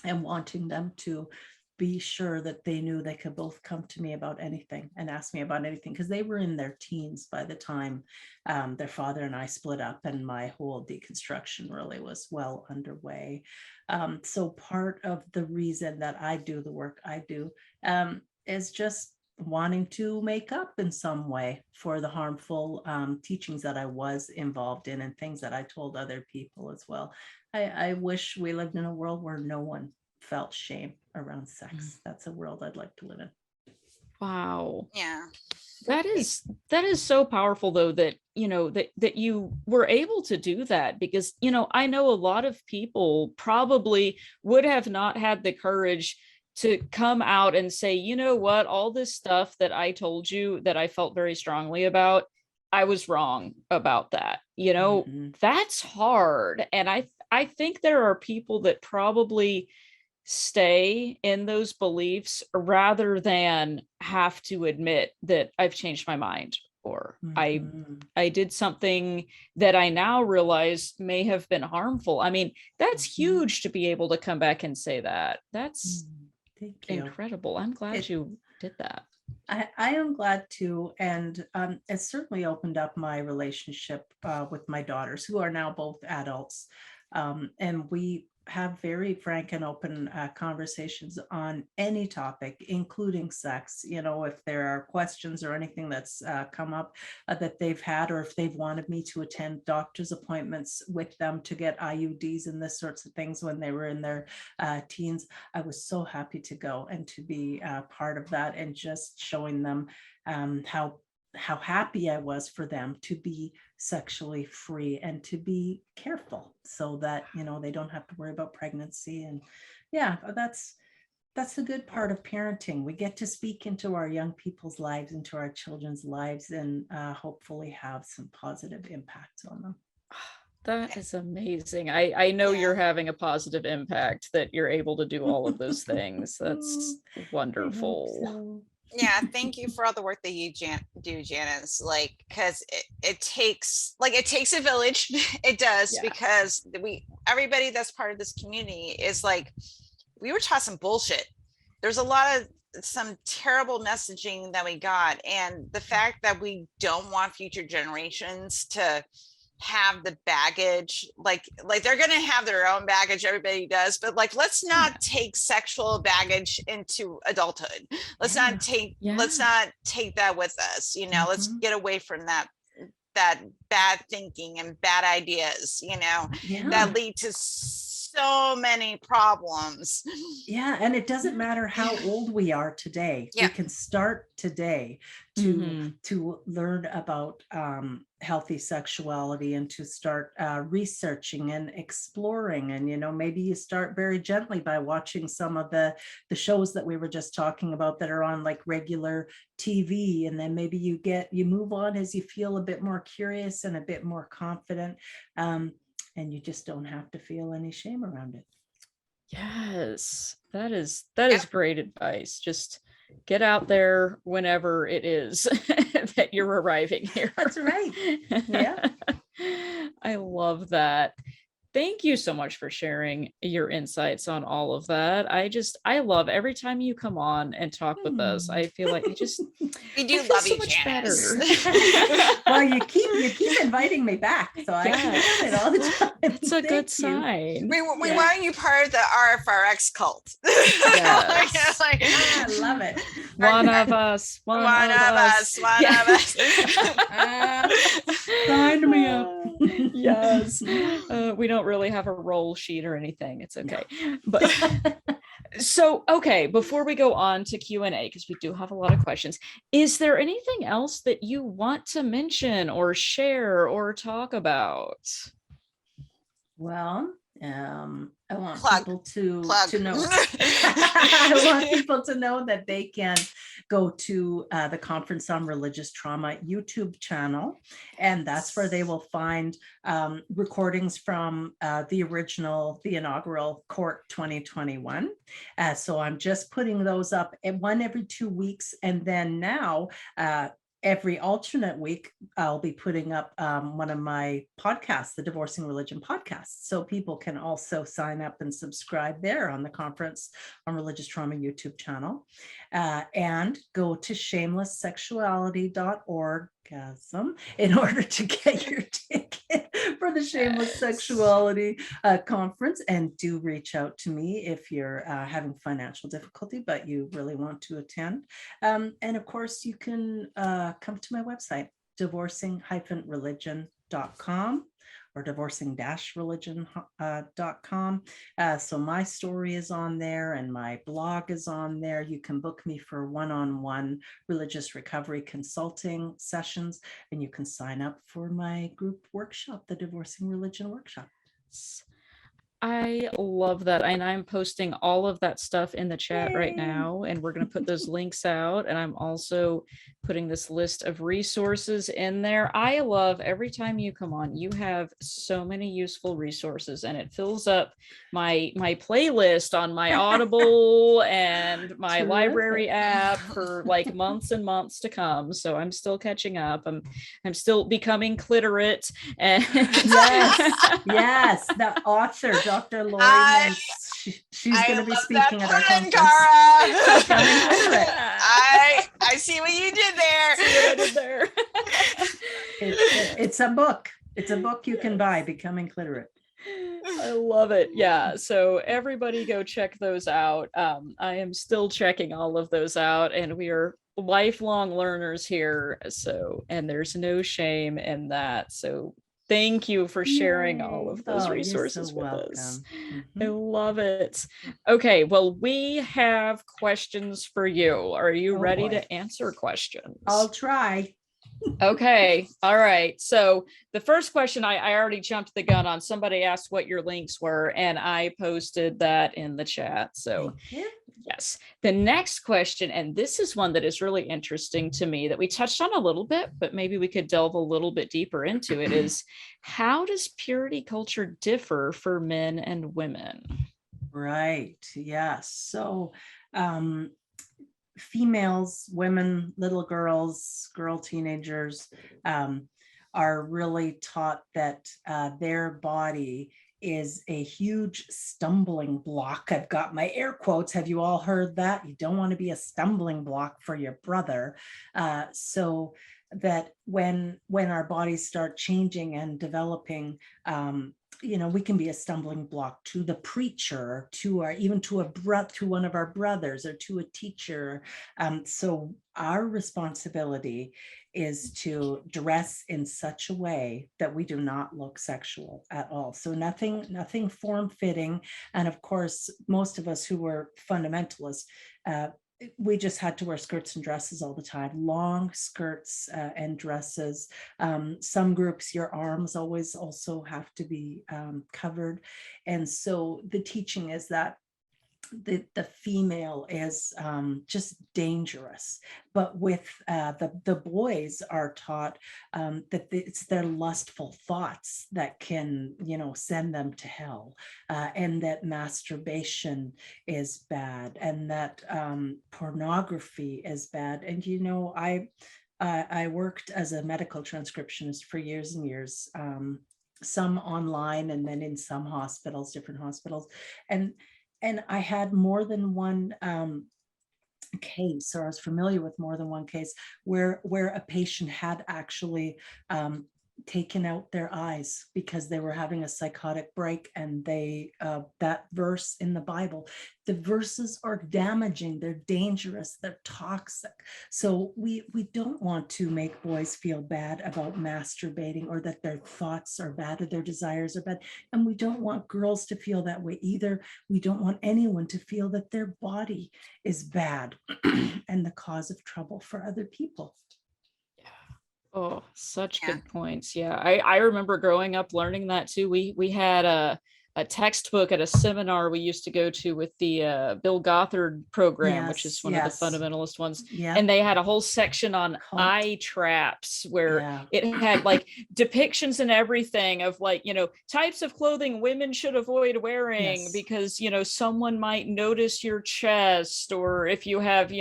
[SPEAKER 3] and wanting them to be sure that they knew they could both come to me about anything and ask me about anything, because they were in their teens by the time their father and I split up, and my whole deconstruction really was well underway. So part of the reason that I do the work I do is just wanting to make up in some way for the harmful teachings that I was involved in and things that I told other people as well. I wish we lived in a world where no one felt shame around sex. That's a world I'd like to live in.
[SPEAKER 1] Wow.
[SPEAKER 2] Yeah.
[SPEAKER 1] That is so powerful, though, that, you know, that you were able to do that, because, you know, I know a lot of people probably would have not had the courage to come out and say, you know what, all this stuff that I told you that I felt very strongly about, I was wrong about that. You know, that's hard. And I think there are people that probably stay in those beliefs rather than have to admit that I've changed my mind, or I did something that I now realize may have been harmful. I mean, that's huge to be able to come back and say that. That's incredible. I'm glad you did that.
[SPEAKER 3] I am glad too. And it certainly opened up my relationship with my daughters, who are now both adults. And we have very frank and open conversations on any topic, including sex. You know, if there are questions or anything that's come up that they've had, or if they've wanted me to attend doctor's appointments with them to get IUDs and this sorts of things when they were in their teens, I was so happy to go and to be part of that, and just showing them how happy I was for them to be sexually free and to be careful, so that, you know, they don't have to worry about pregnancy. And yeah, that's the good part of parenting. We get to speak into our young people's lives, into our children's lives, and hopefully have some positive impacts on them.
[SPEAKER 1] That is amazing. I know you're having a positive impact, that you're able to do all of those things. That's wonderful.
[SPEAKER 2] Yeah, thank you for all the work that you do, Janice. Like, because it takes a village. It does, because everybody that's part of this community is like, we were taught some bullshit. There's a lot of some terrible messaging that we got, and the fact that we don't want future generations to have the baggage, like they're going to have their own baggage, everybody does, but like, let's not take sexual baggage into adulthood. Let's not take that with us, you know. Let's get away from that bad thinking and bad ideas, you know, that lead to so many problems.
[SPEAKER 3] Yeah, and it doesn't matter how old we are today. We can start today to learn about healthy sexuality, and to start researching and exploring. And, you know, maybe you start very gently by watching some of the shows that we were just talking about that are on like regular TV, and then maybe you move on as you feel a bit more curious and a bit more confident. And you just don't have to feel any shame around it.
[SPEAKER 1] Yes, that is great advice. Just get out there whenever it is that you're arriving here.
[SPEAKER 3] That's right. Yeah.
[SPEAKER 1] I love that. Thank you so much for sharing your insights on all of that. I love every time you come on and talk with us. I feel like
[SPEAKER 2] we do love you, Janice.
[SPEAKER 3] Well, you keep inviting me back, so I keep it all the time.
[SPEAKER 1] It's a good sign.
[SPEAKER 2] We want you part of the RfRx cult.
[SPEAKER 1] Yes.
[SPEAKER 3] I love it.
[SPEAKER 1] One of us.
[SPEAKER 3] Sign me up.
[SPEAKER 1] Yes. We don't really have a roll sheet or anything. It's okay. But so, okay, before we go on to Q&A, because we do have a lot of questions, is there anything else that you want to mention or share or talk about?
[SPEAKER 3] Well, I want
[SPEAKER 2] Plug.
[SPEAKER 3] people to
[SPEAKER 2] Plug.
[SPEAKER 3] know. I want people to know that they can go to the Conference on Religious Trauma YouTube channel, and that's where they will find recordings from the inaugural Court 2021. So I'm just putting those up one every 2 weeks, and then now every alternate week, I'll be putting up one of my podcasts, the Divorcing Religion podcast. So people can also sign up and subscribe there on the Conference on Religious Trauma YouTube channel. And go to shamelesssexuality.org in order to get your ticket for the Shameless Sexuality conference. And do reach out to me if you're having financial difficulty, but you really want to attend. And of course, you can come to my website, divorcing-religion.com or divorcing-religion.com. So my story is on there and my blog is on there. You can book me for one-on-one religious recovery consulting sessions, and you can sign up for my group workshop, the Divorcing Religion Workshop.
[SPEAKER 1] I love that. And I'm posting all of that stuff in the chat right now, and we're going to put those links out. And I'm also putting this list of resources in there. I love every time you come on, you have so many useful resources, and it fills up my playlist on my Audible and my library app for like months and months to come. So I'm still catching up. I'm still becoming cliterate. And
[SPEAKER 3] yes, the author, Dr. Lori, she's going to be speaking at our conference.
[SPEAKER 2] I see what you did there.
[SPEAKER 3] It's a book. It's a book you can buy, Becoming Cliterate.
[SPEAKER 1] I love it. Yeah. So everybody go check those out. I am still checking all of those out, and we are lifelong learners here. So, and there's no shame in that. So thank you for sharing all of those resources with us. I love it. Okay, well, we have questions for you. Are you ready to answer questions?
[SPEAKER 3] I'll try.
[SPEAKER 1] Okay, all right. So the first question, I already jumped the gun on. Somebody asked what your links were, and I posted that in the chat. So yes, the next question, and this is one that is really interesting to me that we touched on a little bit, but maybe we could delve a little bit deeper into it, is how does purity culture differ for men and women?
[SPEAKER 3] Right, yes. So females, women, little girls, teenagers are really taught that their body is a huge stumbling block. I've got my air quotes. Have you all heard that? You don't want to be a stumbling block for your brother. So that when our bodies start changing and developing, we can be a stumbling block to the preacher, even to one of our brothers, or to a teacher. So our responsibility is to dress in such a way that we do not look sexual at all. So nothing form-fitting. And of course, most of us who were fundamentalists, we just had to wear skirts and dresses all the time, long skirts and dresses. Some groups, your arms always also have to be covered. And so the teaching is that the female is just dangerous, but with the boys are taught that it's their lustful thoughts that can send them to hell, and that masturbation is bad, and that pornography is bad. And I worked as a medical transcriptionist for years and years, some online and then in some hospitals, different hospitals, and I had more than one case, or I was familiar with more than one case where a patient had actually taken out their eyes because they were having a psychotic break, and that verse in the Bible, the verses are damaging, they're dangerous, they're toxic. So we don't want to make boys feel bad about masturbating, or that their thoughts are bad, or their desires are bad. And we don't want girls to feel that way either. We don't want anyone to feel that their body is bad and the cause of trouble for other people.
[SPEAKER 1] Oh, such
[SPEAKER 2] Yeah.
[SPEAKER 1] good points. Yeah, I remember growing up learning that too. We had a textbook at a seminar we used to go to with the Bill Gothard program, which is
[SPEAKER 3] Yes,
[SPEAKER 1] one of the
[SPEAKER 3] yes.
[SPEAKER 1] fundamentalist ones.
[SPEAKER 3] Yeah.
[SPEAKER 1] And they had a whole section on
[SPEAKER 3] Cult.
[SPEAKER 1] eye traps where
[SPEAKER 3] Yeah.
[SPEAKER 1] it had like depictions and everything of like, types of clothing women should avoid wearing
[SPEAKER 3] Yes.
[SPEAKER 1] because, someone might notice your chest, or if you have,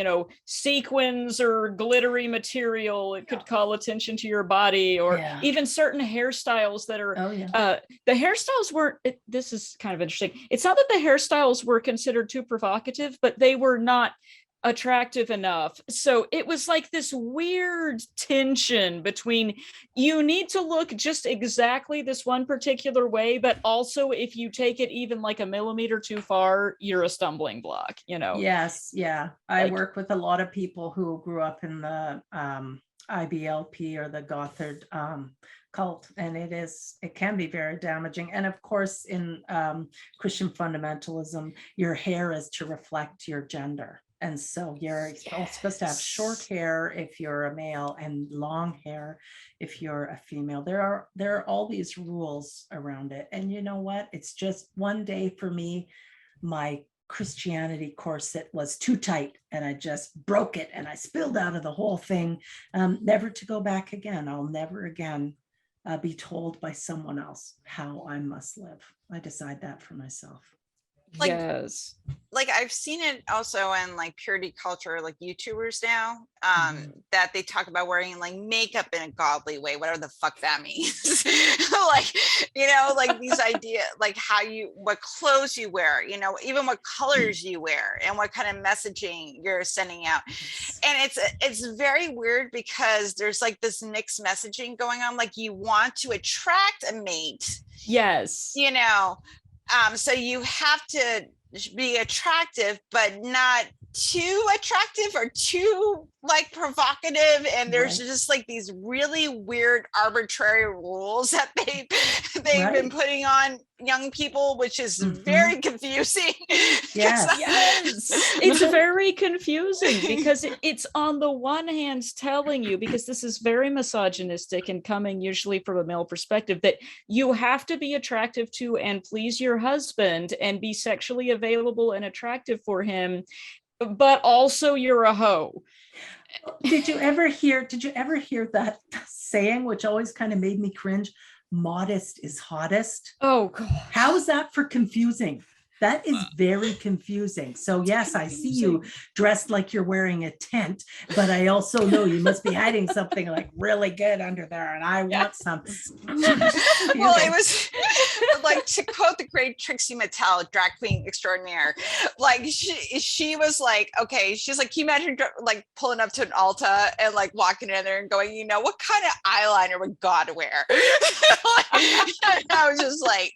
[SPEAKER 1] sequins or glittery material, it could call attention to your body, or even certain hairstyles that are, the hairstyles weren't, this is kind of interesting. It's not that the hairstyles were considered too provocative, but they were not attractive enough. So it was like this weird tension between you need to look just exactly this one particular way, but also if you take it even like a millimeter too far, you're a stumbling block,
[SPEAKER 3] Yes, yeah. I work with a lot of people who grew up in the IBLP or the Gothard cult, and it can be very damaging. And of course, in Christian fundamentalism, your hair is to reflect your gender. And so you're supposed to have short hair if you're a male and long hair if you're a female. There are all these rules around it. And you know what? It's just one day for me, my Christianity corset was too tight and I just broke it and I spilled out of the whole thing, never to go back again. I'll never again be told by someone else how I must live. I decide that for myself.
[SPEAKER 1] Yes.
[SPEAKER 2] Like I've seen it also in like purity culture, like YouTubers now, that they talk about wearing like makeup in a godly way, whatever the fuck that means. Like, like these ideas, like what clothes you wear, even what colors you wear and what kind of messaging you're sending out. And it's very weird because there's like this mixed messaging going on. Like you want to attract a mate.
[SPEAKER 1] Yes.
[SPEAKER 2] So you have to be attractive, but not too attractive or too like provocative. And there's just like these really weird arbitrary rules that they've been putting on young people, which is very confusing.
[SPEAKER 1] Yes. It's very confusing because it's on the one hand telling you, because this is very misogynistic and coming usually from a male perspective, that you have to be attractive to and please your husband and be sexually available and attractive for him, but also you're a hoe.
[SPEAKER 3] Did you ever hear that saying, which always kind of made me cringe? Modest is hottest.
[SPEAKER 1] Oh God.
[SPEAKER 3] How is that for confusing? That is very confusing. So yes, I see you dressed like you're wearing a tent, but I also know you must be hiding something like really good under there, and I want something.
[SPEAKER 2] Well, it was like, to quote the great Trixie Mattel, drag queen extraordinaire, like she was like, okay, she's like, can you imagine like pulling up to an altar and like walking in there and going, what kind of eyeliner would God wear? I was just like,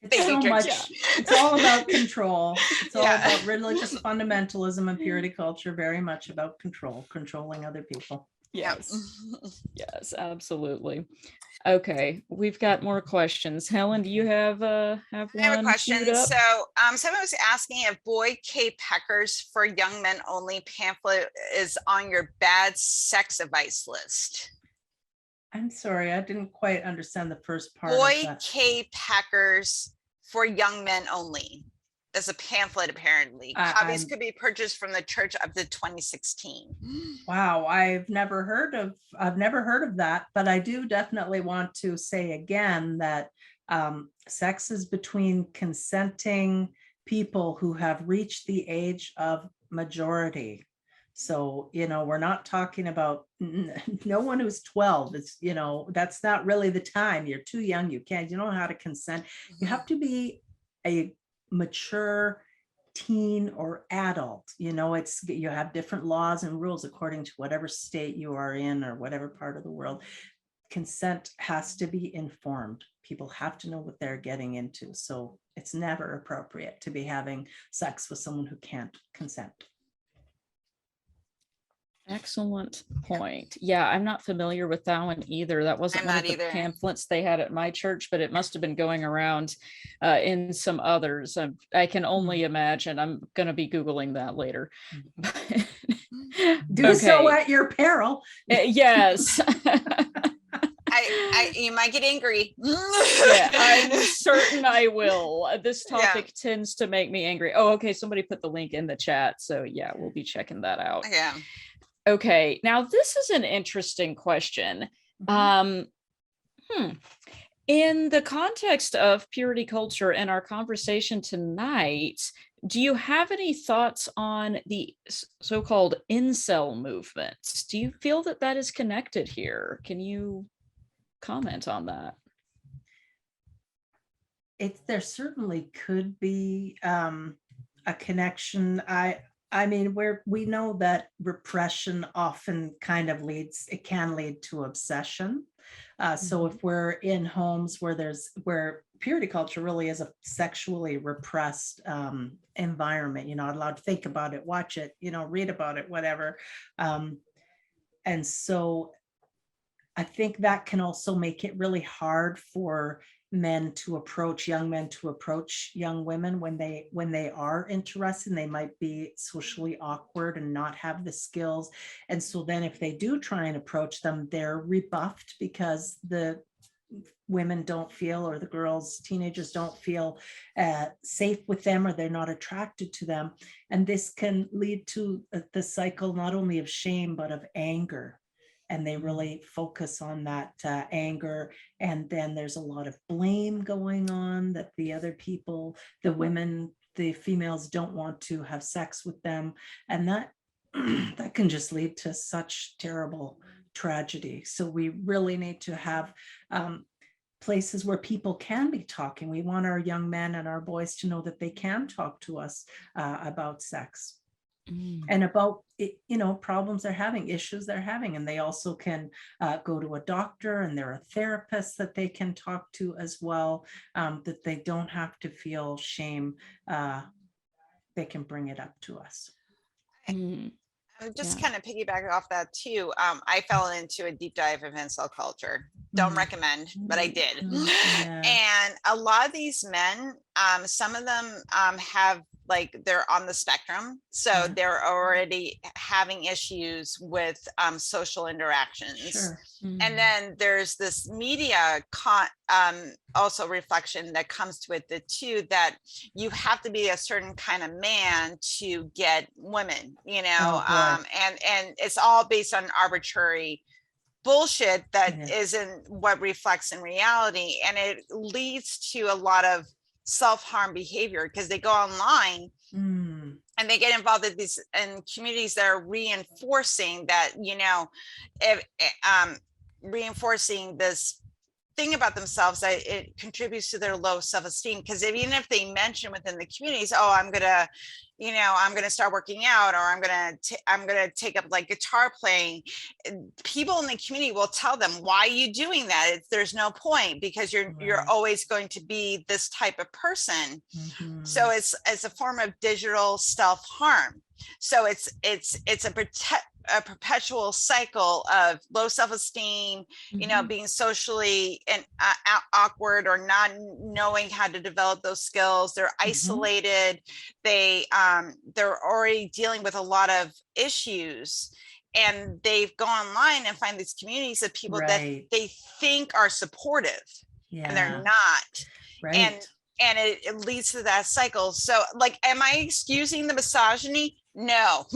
[SPEAKER 3] it's all about control. It's all about religious fundamentalism and purity culture, very much about controlling other people.
[SPEAKER 1] Yes. Yes, absolutely. Okay, we've got more questions. Helen, do you have one?
[SPEAKER 2] I have a question. So someone was asking if Boy K. Pecker's For Young Men Only pamphlet is on your bad sex advice list.
[SPEAKER 3] I'm sorry, I didn't quite understand the first part.
[SPEAKER 2] Boy K. Pecker's For Young Men Only. There's a pamphlet apparently. Copies could be purchased from the church up to 2016.
[SPEAKER 3] Wow, I've never heard of that, but I do definitely want to say again that sex is between consenting people who have reached the age of majority. So, we're not talking about no one who's 12. It's, that's not really the time. You're too young. You don't know how to consent. You have to be a mature teen or adult. You have different laws and rules according to whatever state you are in or whatever part of the world. Consent has to be informed. People have to know what they're getting into. So it's never appropriate to be having sex with someone who can't consent.
[SPEAKER 1] Excellent point. Yeah, I'm not familiar with that one either. That wasn't one of the pamphlets they had at my church, but it must have been going around in some others. I can only imagine. I'm going to be Googling that later.
[SPEAKER 3] Do so at your peril.
[SPEAKER 1] Yes.
[SPEAKER 2] You might get angry.
[SPEAKER 1] Yeah, I'm certain I will. This topic tends to make me angry. Oh, okay. Somebody put the link in the chat. So yeah, we'll be checking that out.
[SPEAKER 2] Yeah.
[SPEAKER 1] Okay. Now this is an interesting question. In the context of purity culture and our conversation tonight, do you have any thoughts on the so-called incel movement? Do you feel that that is connected here? Can you comment on that?
[SPEAKER 3] There certainly could be a connection. I mean, we know that repression often kind of can lead to obsession. So if we're in homes where purity culture really is a sexually repressed environment, you're not allowed to think about it, watch it, read about it, whatever. And so I think that can also make it really hard for young men to approach young women when they are interested. And they might be socially awkward and not have the skills. And so then if they do try and approach them, they're rebuffed because the women don't feel, or the teenagers don't feel safe with them, or they're not attracted to them. And this can lead to the cycle not only of shame, but of anger. And they really focus on that anger. And then there's a lot of blame going on that the other people, the females don't want to have sex with them. And that can just lead to such terrible tragedy. So we really need to have places where people can be talking. We want our young men and our boys to know that they can talk to us about sex. And about problems they're having, issues they're having. And they also can go to a doctor, and there are therapists that they can talk to as well, that they don't have to feel shame. They can bring it up to us.
[SPEAKER 2] I'm just kind of piggybacking off that too. I fell into a deep dive of incel culture. Don't recommend, but I did. And a lot of these men, some of them have they're on the spectrum. So they're already having issues with social interactions.
[SPEAKER 3] Sure.
[SPEAKER 2] And then there's this media also reflection that comes with it too, that you have to be a certain kind of man to get women, and it's all based on arbitrary bullshit that isn't what reflects in reality. And it leads to a lot of self-harm behavior because they go online and they get involved in communities that are reinforcing that, reinforcing this thing about themselves that it contributes to their low self-esteem. Because even if they mention within the communities, I'm gonna start working out, or I'm gonna take up guitar playing, people in the community will tell them, why are you doing that? There's no point, because you're always going to be this type of person. So it's a form of digital self-harm. So it's a perpetual cycle of low self-esteem, being socially and awkward, or not knowing how to develop those skills. They're isolated. They're already dealing with a lot of issues, and they've gone online and find these communities of people that they think are supportive, and they're not. And it leads to that cycle. So am I excusing the misogyny? No,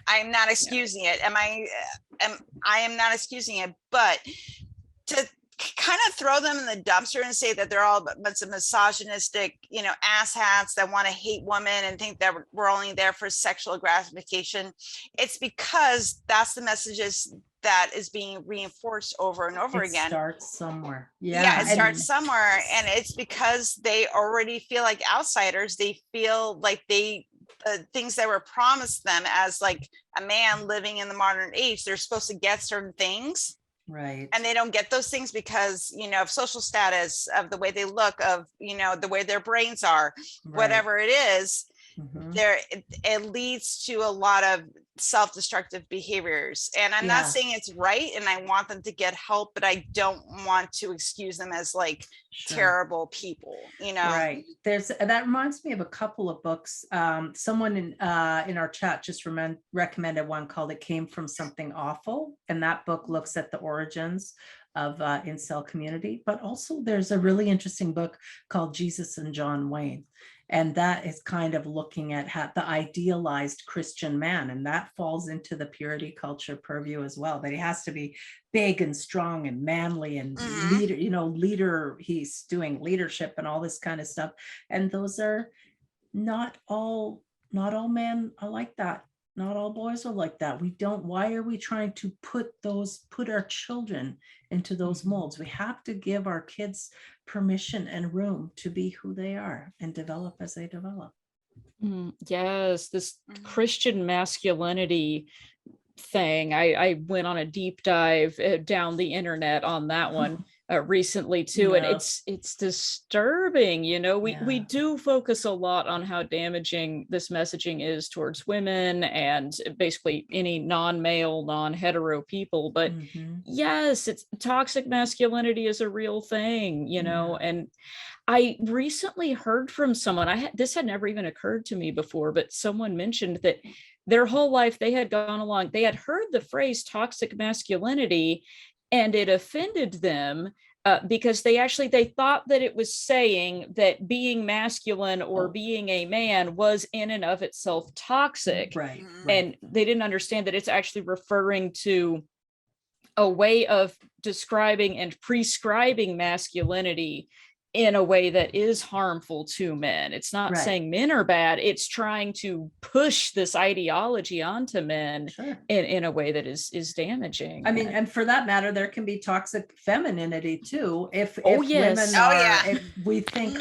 [SPEAKER 2] I'm not excusing it. I am not excusing it, but to kind of throw them in the dumpster and say that they're all but some misogynistic, asshats that want to hate women and think that we're only there for sexual gratification. It's because that's the messages that is being reinforced over and over again.
[SPEAKER 3] It starts somewhere.
[SPEAKER 2] It starts somewhere. And it's because they already feel like outsiders. They feel like the things that were promised them as a man living in the modern age, they're supposed to get certain things.
[SPEAKER 3] Right.
[SPEAKER 2] And they don't get those things because, of social status, of the way they look, of, the way their brains are, whatever it is.
[SPEAKER 3] Mhm.
[SPEAKER 2] it leads to a lot of self-destructive behaviors. And I'm not
[SPEAKER 3] Yeah.
[SPEAKER 2] saying it's right, and I want them to get help, but I don't want to excuse them as like
[SPEAKER 3] Sure.
[SPEAKER 2] terrible people, you know?
[SPEAKER 3] Right. That reminds me of a couple of books. Someone in our chat just recommended one called "It Came from Something Awful," and that book looks at the origins of incel community. But also, there's a really interesting book called "Jesus and John Wayne," and that is kind of looking at how the idealized Christian man, and that falls into the purity culture purview as well. That he has to be big and strong and manly and leader. He's doing leadership and all this kind of stuff. And those are not all men are like that. Not all boys are like that. Why are we trying to put our children into those molds? We have to give our kids permission and room to be who they are and develop as they develop.
[SPEAKER 1] Yes, this Christian masculinity thing. I went on a deep dive down the internet on that one recently too, and it's disturbing. We do focus a lot on how damaging this messaging is towards women and basically any non-male, non-hetero people. But yes, it's toxic masculinity is a real thing, and I recently heard from someone, this had never even occurred to me before, but someone mentioned that their whole life they had heard the phrase toxic masculinity, and it offended them because they thought that it was saying that being masculine or being a man was in and of itself toxic.
[SPEAKER 3] Right.
[SPEAKER 1] And they didn't understand that it's actually referring to a way of describing and prescribing masculinity in a way that is harmful to men. It's not saying men are bad. It's trying to push this ideology onto men in a way that is damaging.
[SPEAKER 3] I mean, and for that matter, there can be toxic femininity too. If women are, if we think,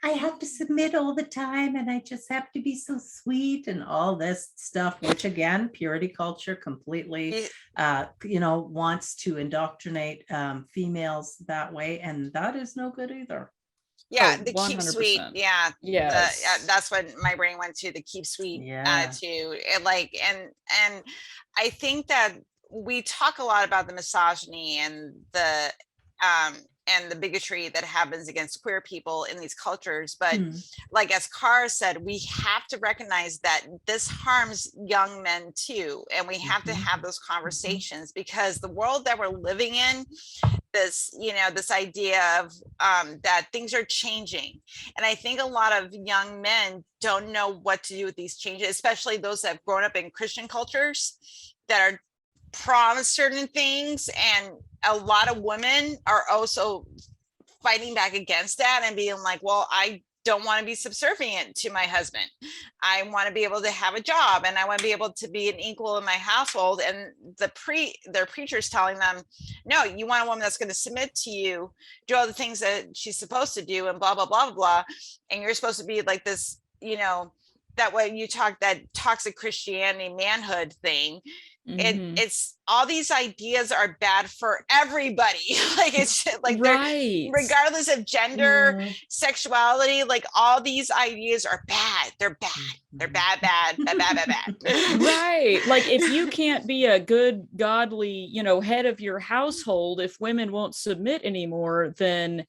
[SPEAKER 3] I have to submit all the time and I just have to be so sweet and all this stuff, which again, purity culture completely, wants to indoctrinate females that way. And that is no good either.
[SPEAKER 2] Yeah, the keep sweet. Yeah. That's what my brain went to, the keep sweet attitude. And I think that we talk a lot about the misogyny and the bigotry that happens against queer people in these cultures. But like, as Cara said, we have to recognize that this harms young men too. And we have to have those conversations because the world that we're living in, this idea of that things are changing. And I think a lot of young men don't know what to do with these changes, especially those that have grown up in Christian cultures that are promised certain things. And a lot of women are also fighting back against that and being like, well, I don't want to be subservient to my husband. I want to be able to have a job and I want to be able to be an equal in my household. And their preachers telling them, no, you want a woman that's going to submit to you, do all the things that she's supposed to do and blah, blah, blah, blah, blah. And you're supposed to be like this, that way you talk that toxic Christianity manhood thing. It's all these ideas are bad for everybody. Like, it's like regardless of gender, sexuality, like all these ideas are bad. They're bad. They're bad.
[SPEAKER 1] Right. Like, if you can't be a good, godly, head of your household, if women won't submit anymore, then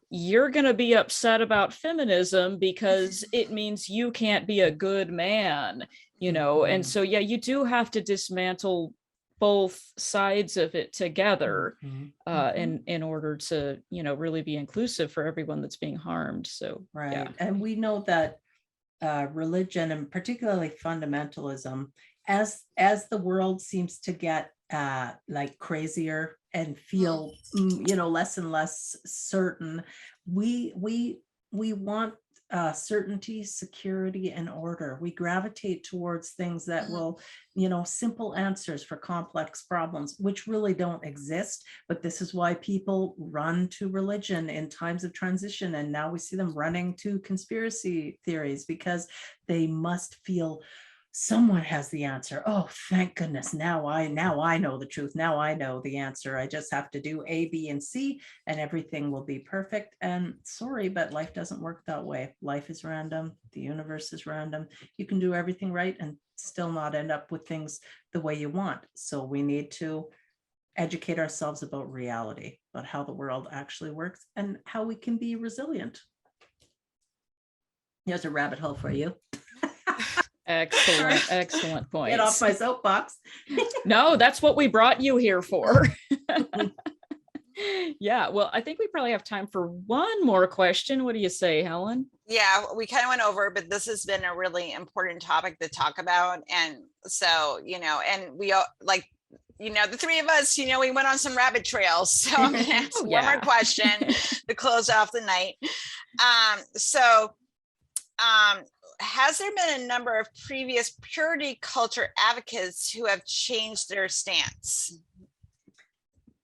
[SPEAKER 1] you're going to be upset about feminism because it means you can't be a good man. And so, you do have to dismantle both sides of it together in order to, really be inclusive for everyone that's being harmed. So,
[SPEAKER 3] And we know that religion and particularly fundamentalism, as the world seems to get like crazier and feel, less and less certain, we want certainty, security, and order. We gravitate towards things that will, simple answers for complex problems, which really don't exist. But this is why people run to religion in times of transition. And now we see them running to conspiracy theories because they must feel someone has the answer. Oh, thank goodness. Now I know the truth. Now I know the answer. I just have to do A, B, and C, and everything will be perfect. And sorry, but life doesn't work that way. Life is random. The universe is random. You can do everything right and still not end up with things the way you want. So we need to educate ourselves about reality, about how the world actually works and how we can be resilient. Here's a rabbit hole for you.
[SPEAKER 1] Excellent point.
[SPEAKER 3] Get off my soapbox.
[SPEAKER 1] No, that's what we brought you here for. Yeah, well, I think we probably have time for one more question. What do you say, Helen?
[SPEAKER 2] Yeah, we kind of went over, but this has been a really important topic to talk about. And so, and we all like, the three of us, we went on some rabbit trails. So I'm going to ask one more question to close off the night. Has there been a number of previous purity culture advocates who have changed their stance?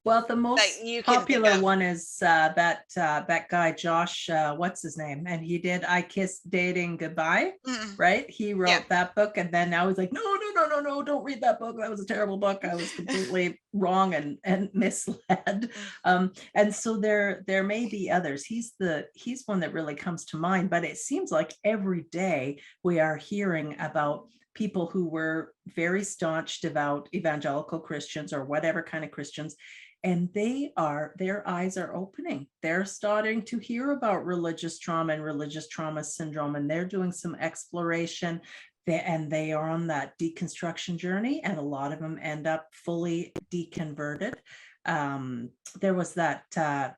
[SPEAKER 3] Well, the most popular one is that guy, Josh, what's his name? And he did I Kissed Dating Goodbye, right? He wrote that book, and then now he's like, no, don't read that book. That was a terrible book. I was completely wrong and misled. And so there may be others. He's one that really comes to mind, but it seems like every day we are hearing about people who were very staunch, devout, evangelical Christians or whatever kind of Christians. And their eyes are opening. They're starting to hear about religious trauma and religious trauma syndrome, and they're doing some exploration. And they are on that deconstruction journey, and a lot of them end up fully deconverted. There was that guy,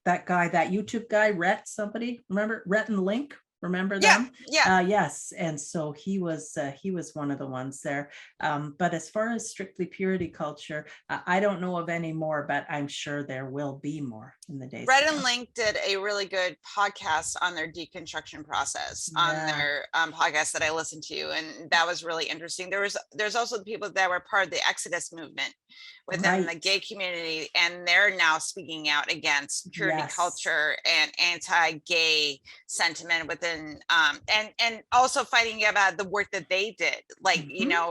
[SPEAKER 3] that YouTube guy, Rhett, somebody remember Rhett and Link? Remember them? Yes. And so he was one of the ones there. But as far as strictly purity culture, I don't know of any more, but I'm sure there will be more in the days.
[SPEAKER 2] Red and Link did a really good podcast on their deconstruction process on their podcast that I listened to, and that was really interesting. There's also the people that were part of the Exodus movement within the gay community, and they're now speaking out against purity culture and anti-gay sentiment within and also fighting about the work that they did, like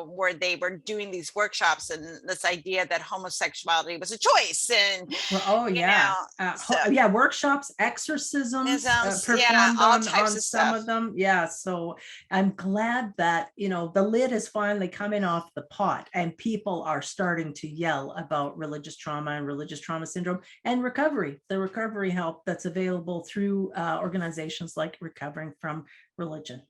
[SPEAKER 2] where they were doing these workshops and this idea that homosexuality was a choice, and
[SPEAKER 3] workshops, exorcisms performed on some of them. So I'm glad that the lid is finally coming off the pot, and people are starting to yell about religious trauma and religious trauma syndrome and the recovery help that's available through organizations like Recovering from Religion.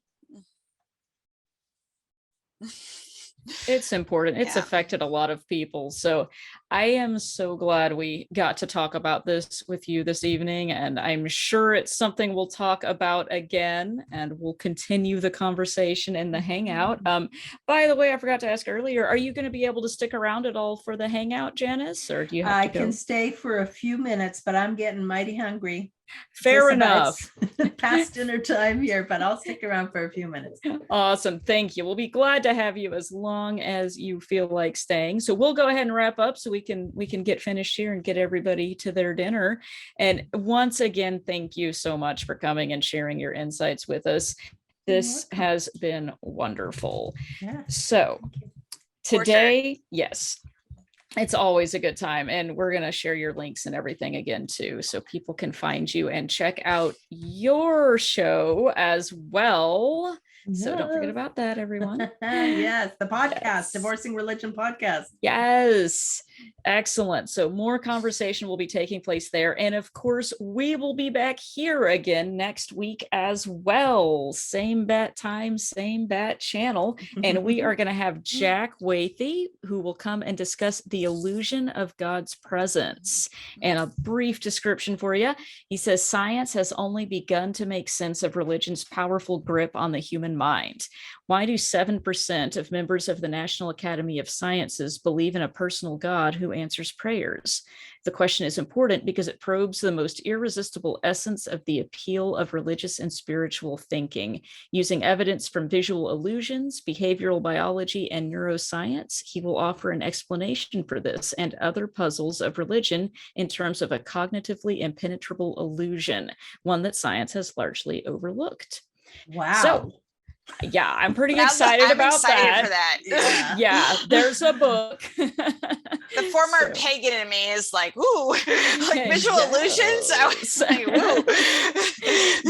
[SPEAKER 1] It's important. It's affected a lot of people. So I am so glad we got to talk about this with you this evening, and I'm sure it's something we'll talk about again, and we'll continue the conversation in the Hangout. By the way, I forgot to ask earlier, are you going to be able to stick around at all for the Hangout, Janice, or do you have to go?
[SPEAKER 3] I can stay for a few minutes, but I'm getting mighty hungry.
[SPEAKER 1] Fair enough.
[SPEAKER 3] Past dinner time here, but I'll stick around for a few minutes.
[SPEAKER 1] Awesome. Thank you. We'll be glad to have you as long as you feel like staying. So we'll go ahead and wrap up so we can get finished here and get everybody to their dinner. And once again, thank you so much for coming and sharing your insights with us. This has been wonderful. So today, it's always a good time, and we're going to share your links and everything again too, so people can find you and check out your show as well. So don't forget about that, everyone.
[SPEAKER 3] Yes, the podcast, Divorcing Religion podcast.
[SPEAKER 1] Yes, excellent. So more conversation will be taking place there. And of course, we will be back here again next week as well. Same bat time, same bat channel. And we are going to have Jack Wathy, who will come and discuss the illusion of God's presence. And a brief description for you. He says, science has only begun to make sense of religion's powerful grip on the human mind. Why do 7% of members of the National Academy of Sciences believe in a personal God who answers prayers? The question is important because it probes the most irresistible essence of the appeal of religious and spiritual thinking. Using evidence from visual illusions, behavioral biology, and neuroscience, he will offer an explanation for this and other puzzles of religion in terms of a cognitively impenetrable illusion, one that science has largely overlooked.
[SPEAKER 3] Wow.
[SPEAKER 1] So, Yeah, I'm pretty
[SPEAKER 2] I'm
[SPEAKER 1] excited about
[SPEAKER 2] excited
[SPEAKER 1] that.
[SPEAKER 2] for that.
[SPEAKER 3] Yeah.
[SPEAKER 1] Yeah, there's a book.
[SPEAKER 2] The former pagan in me is like, ooh, like visual illusions. I was like, ooh.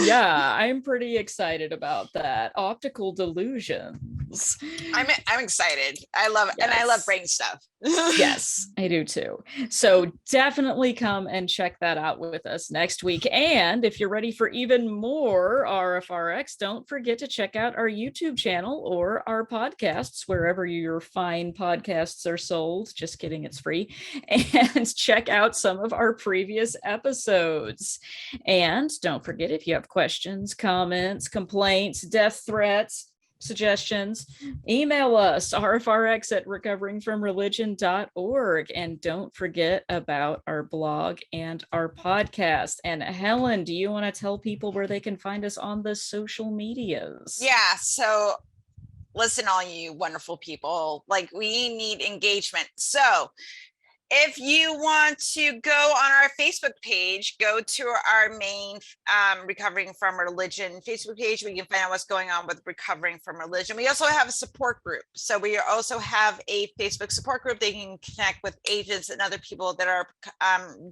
[SPEAKER 1] Yeah, I'm pretty excited about that. Optical delusions.
[SPEAKER 2] I'm excited. I love it. And I love brain stuff.
[SPEAKER 1] Yes, I do too. So definitely come and check that out with us next week. And if you're ready for even more RfRx, don't forget to check out our YouTube channel or our podcasts, wherever your fine podcasts are sold. Just kidding, it's free. And check out some of our previous episodes. And don't forget, if you have questions, comments, complaints, death threats, suggestions, email us rfrx@recoveringfromreligion.org. And don't forget about our blog and our podcast. And Helen, do you want to tell people where they can find us on the social medias?
[SPEAKER 2] Yeah, so listen, all you wonderful people, like, we need engagement. So if you want to go on our Facebook page, go to our main Recovering from Religion Facebook page, where you can find out what's going on with Recovering from Religion. We also have a support group. So we also have a Facebook support group that you can connect with agents and other people that are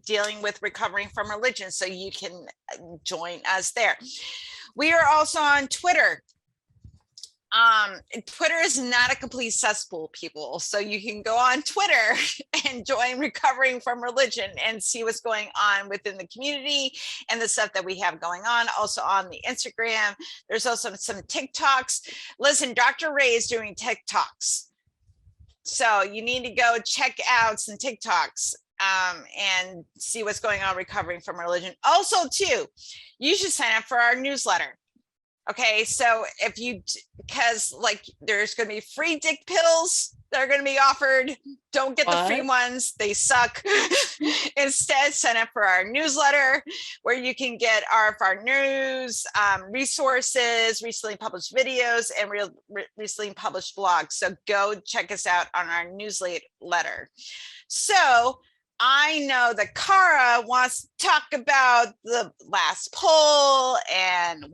[SPEAKER 2] dealing with recovering from religion. So you can join us there. We are also on Twitter. Twitter is not a complete cesspool, people. So you can go on Twitter and join Recovering from Religion and see what's going on within the community and the stuff that we have going on. Also on the Instagram, there's also some TikToks. Listen, Dr. Ray is doing TikToks. So you need to go check out some TikToks and see what's going on Recovering from Religion. Also, too, you should sign up for our newsletter. Okay, so if you, because like there's going to be free dick pills that are going to be offered. Don't get the free ones, they suck. Instead, sign up for our newsletter, where you can get RfR news, resources, recently published videos, and recently published blogs. So go check us out on our newsletter. So I know that Cara wants to talk about the last poll and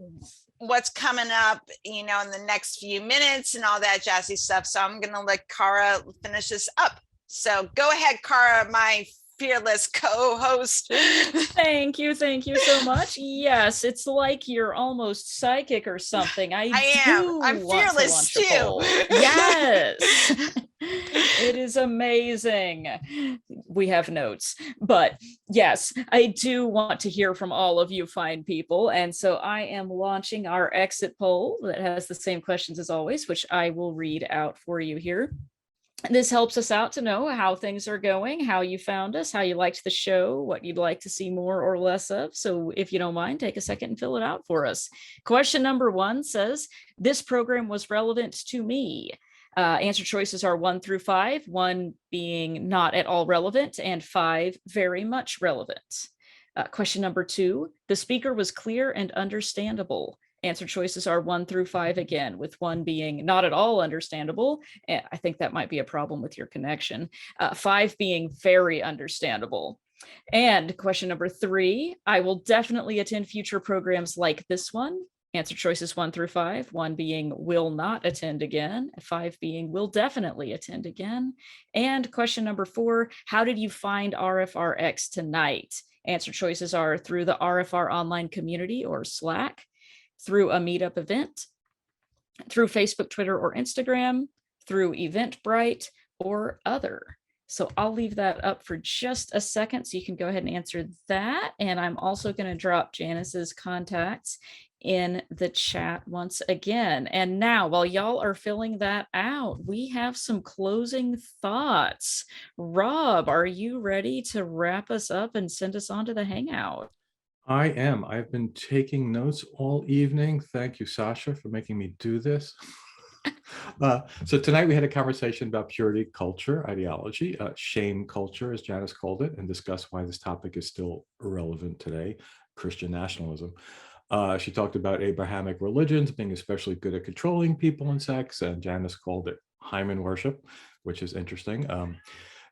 [SPEAKER 2] what's coming up, in the next few minutes and all that jazzy stuff. So I'm going to let Cara finish this up. So go ahead, Cara, my fearless co-host.
[SPEAKER 1] Thank you so much. Yes, it's like you're almost psychic or something. I am.
[SPEAKER 2] I'm fearless too.
[SPEAKER 1] Yes. It is amazing. We have notes, but yes, I do want to hear from all of you fine people. And so I am launching our exit poll that has the same questions as always, which I will read out for you here. This helps us out to know how things are going, how you found us, how you liked the show, what you'd like to see more or less of. So if you don't mind, take a second and fill it out for us. Question number 1 says, this program was relevant to me. Answer choices are 1 through 5, 1 being not at all relevant and 5 very much relevant. Question number 2, the speaker was clear and understandable. Answer choices are 1 through 5 again, with 1 being not at all understandable. I think that might be a problem with your connection. 5 being very understandable. And question number 3, I will definitely attend future programs like this one. Answer choices 1 through 5, 1 being will not attend again, 5 being will definitely attend again. And question number 4, how did you find RfRx tonight? Answer choices are through the RfR online community or Slack, through a meetup event, through Facebook, Twitter, or Instagram, through Eventbrite, or other. So I'll leave that up for just a second so you can go ahead and answer that. And I'm also going to drop Janice's contacts in the chat once again. And now, while y'all are filling that out, we have some closing thoughts. Rob, are you ready to wrap us up and send us on to the Hangout?
[SPEAKER 4] I am. I've been taking notes all evening. Thank you, Sasha, for making me do this. So tonight we had a conversation about purity culture, ideology, shame culture, as Janice called it, and discussed why this topic is still relevant today, Christian nationalism. She talked about Abrahamic religions being especially good at controlling people and sex, and Janice called it hymen worship, which is interesting.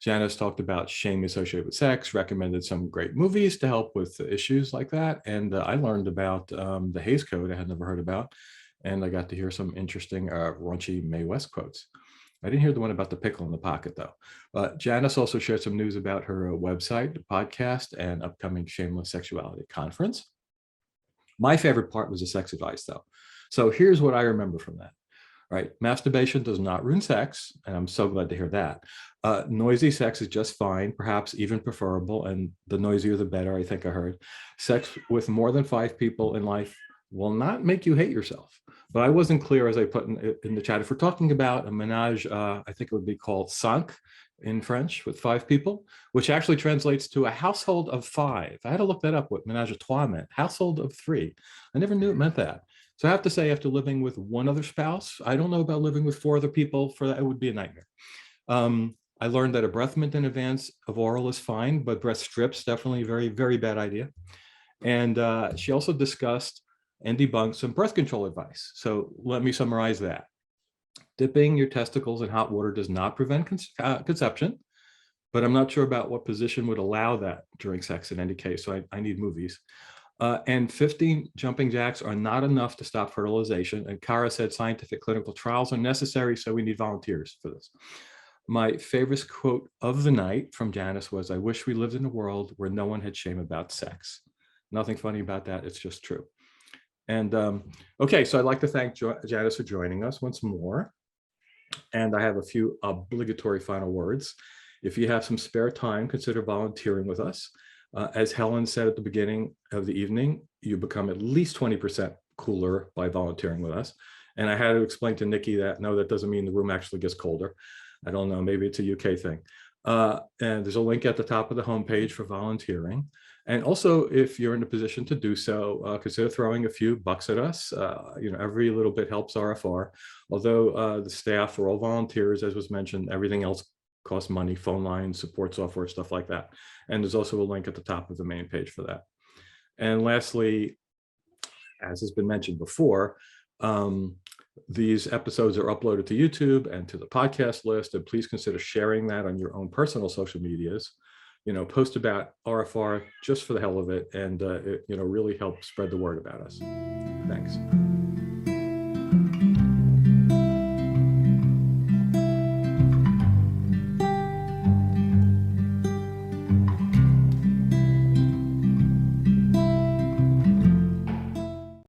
[SPEAKER 4] Janice talked about shame associated with sex, recommended some great movies to help with issues like that. And I learned about the Hays Code I had never heard about. And I got to hear some interesting raunchy Mae West quotes. I didn't hear the one about the pickle in the pocket, though. Janice also shared some news about her website, podcast, and upcoming Shameless Sexuality conference. My favorite part was the sex advice, though. So here's what I remember from that. Right, masturbation does not ruin sex, and I'm so glad to hear that. Noisy sex is just fine, perhaps even preferable, and the noisier the better, I think I heard. Sex with more than 5 people in life will not make you hate yourself. But I wasn't clear, as I put in the chat, if we're talking about a menage, I think it would be called 5 in French, with 5 people, which actually translates to a household of 5. I had to look that up, what menage a trois meant, household of 3. I never knew it meant that. So I have to say, after living with one other spouse, I don't know about living with 4 other people. For that, it would be a nightmare. I learned that a breath mint in advance of oral is fine, but breath strips, definitely a very, very bad idea. And she also discussed and debunked some birth control advice. So let me summarize that. Dipping your testicles in hot water does not prevent conception, but I'm not sure about what position would allow that during sex in any case. So I need movies. And 15 jumping jacks are not enough to stop fertilization. And Kara said scientific clinical trials are necessary, so we need volunteers for this. My favorite quote of the night from Janice was, "I wish we lived in a world where no one had shame about sex." Nothing funny about that, it's just true. And okay, so I'd like to thank Janice for joining us once more. And I have a few obligatory final words. If you have some spare time, consider volunteering with us. As Helen said at the beginning of the evening, you become at least 20% cooler by volunteering with us. And I had to explain to Nikki that, no, that doesn't mean the room actually gets colder. I don't know, maybe it's a UK thing. And there's a link at the top of the homepage for volunteering. And also, if you're in a position to do so, consider throwing a few bucks at us. Every little bit helps RfR. Although the staff are all volunteers, as was mentioned, everything else costs money, phone lines, support software, stuff like that. And there's also a link at the top of the main page for that. And lastly, as has been mentioned before, these episodes are uploaded to YouTube and to the podcast list, and please consider sharing that on your own personal social medias. Post about RfR just for the hell of it, and it really help spread the word about us. Thanks.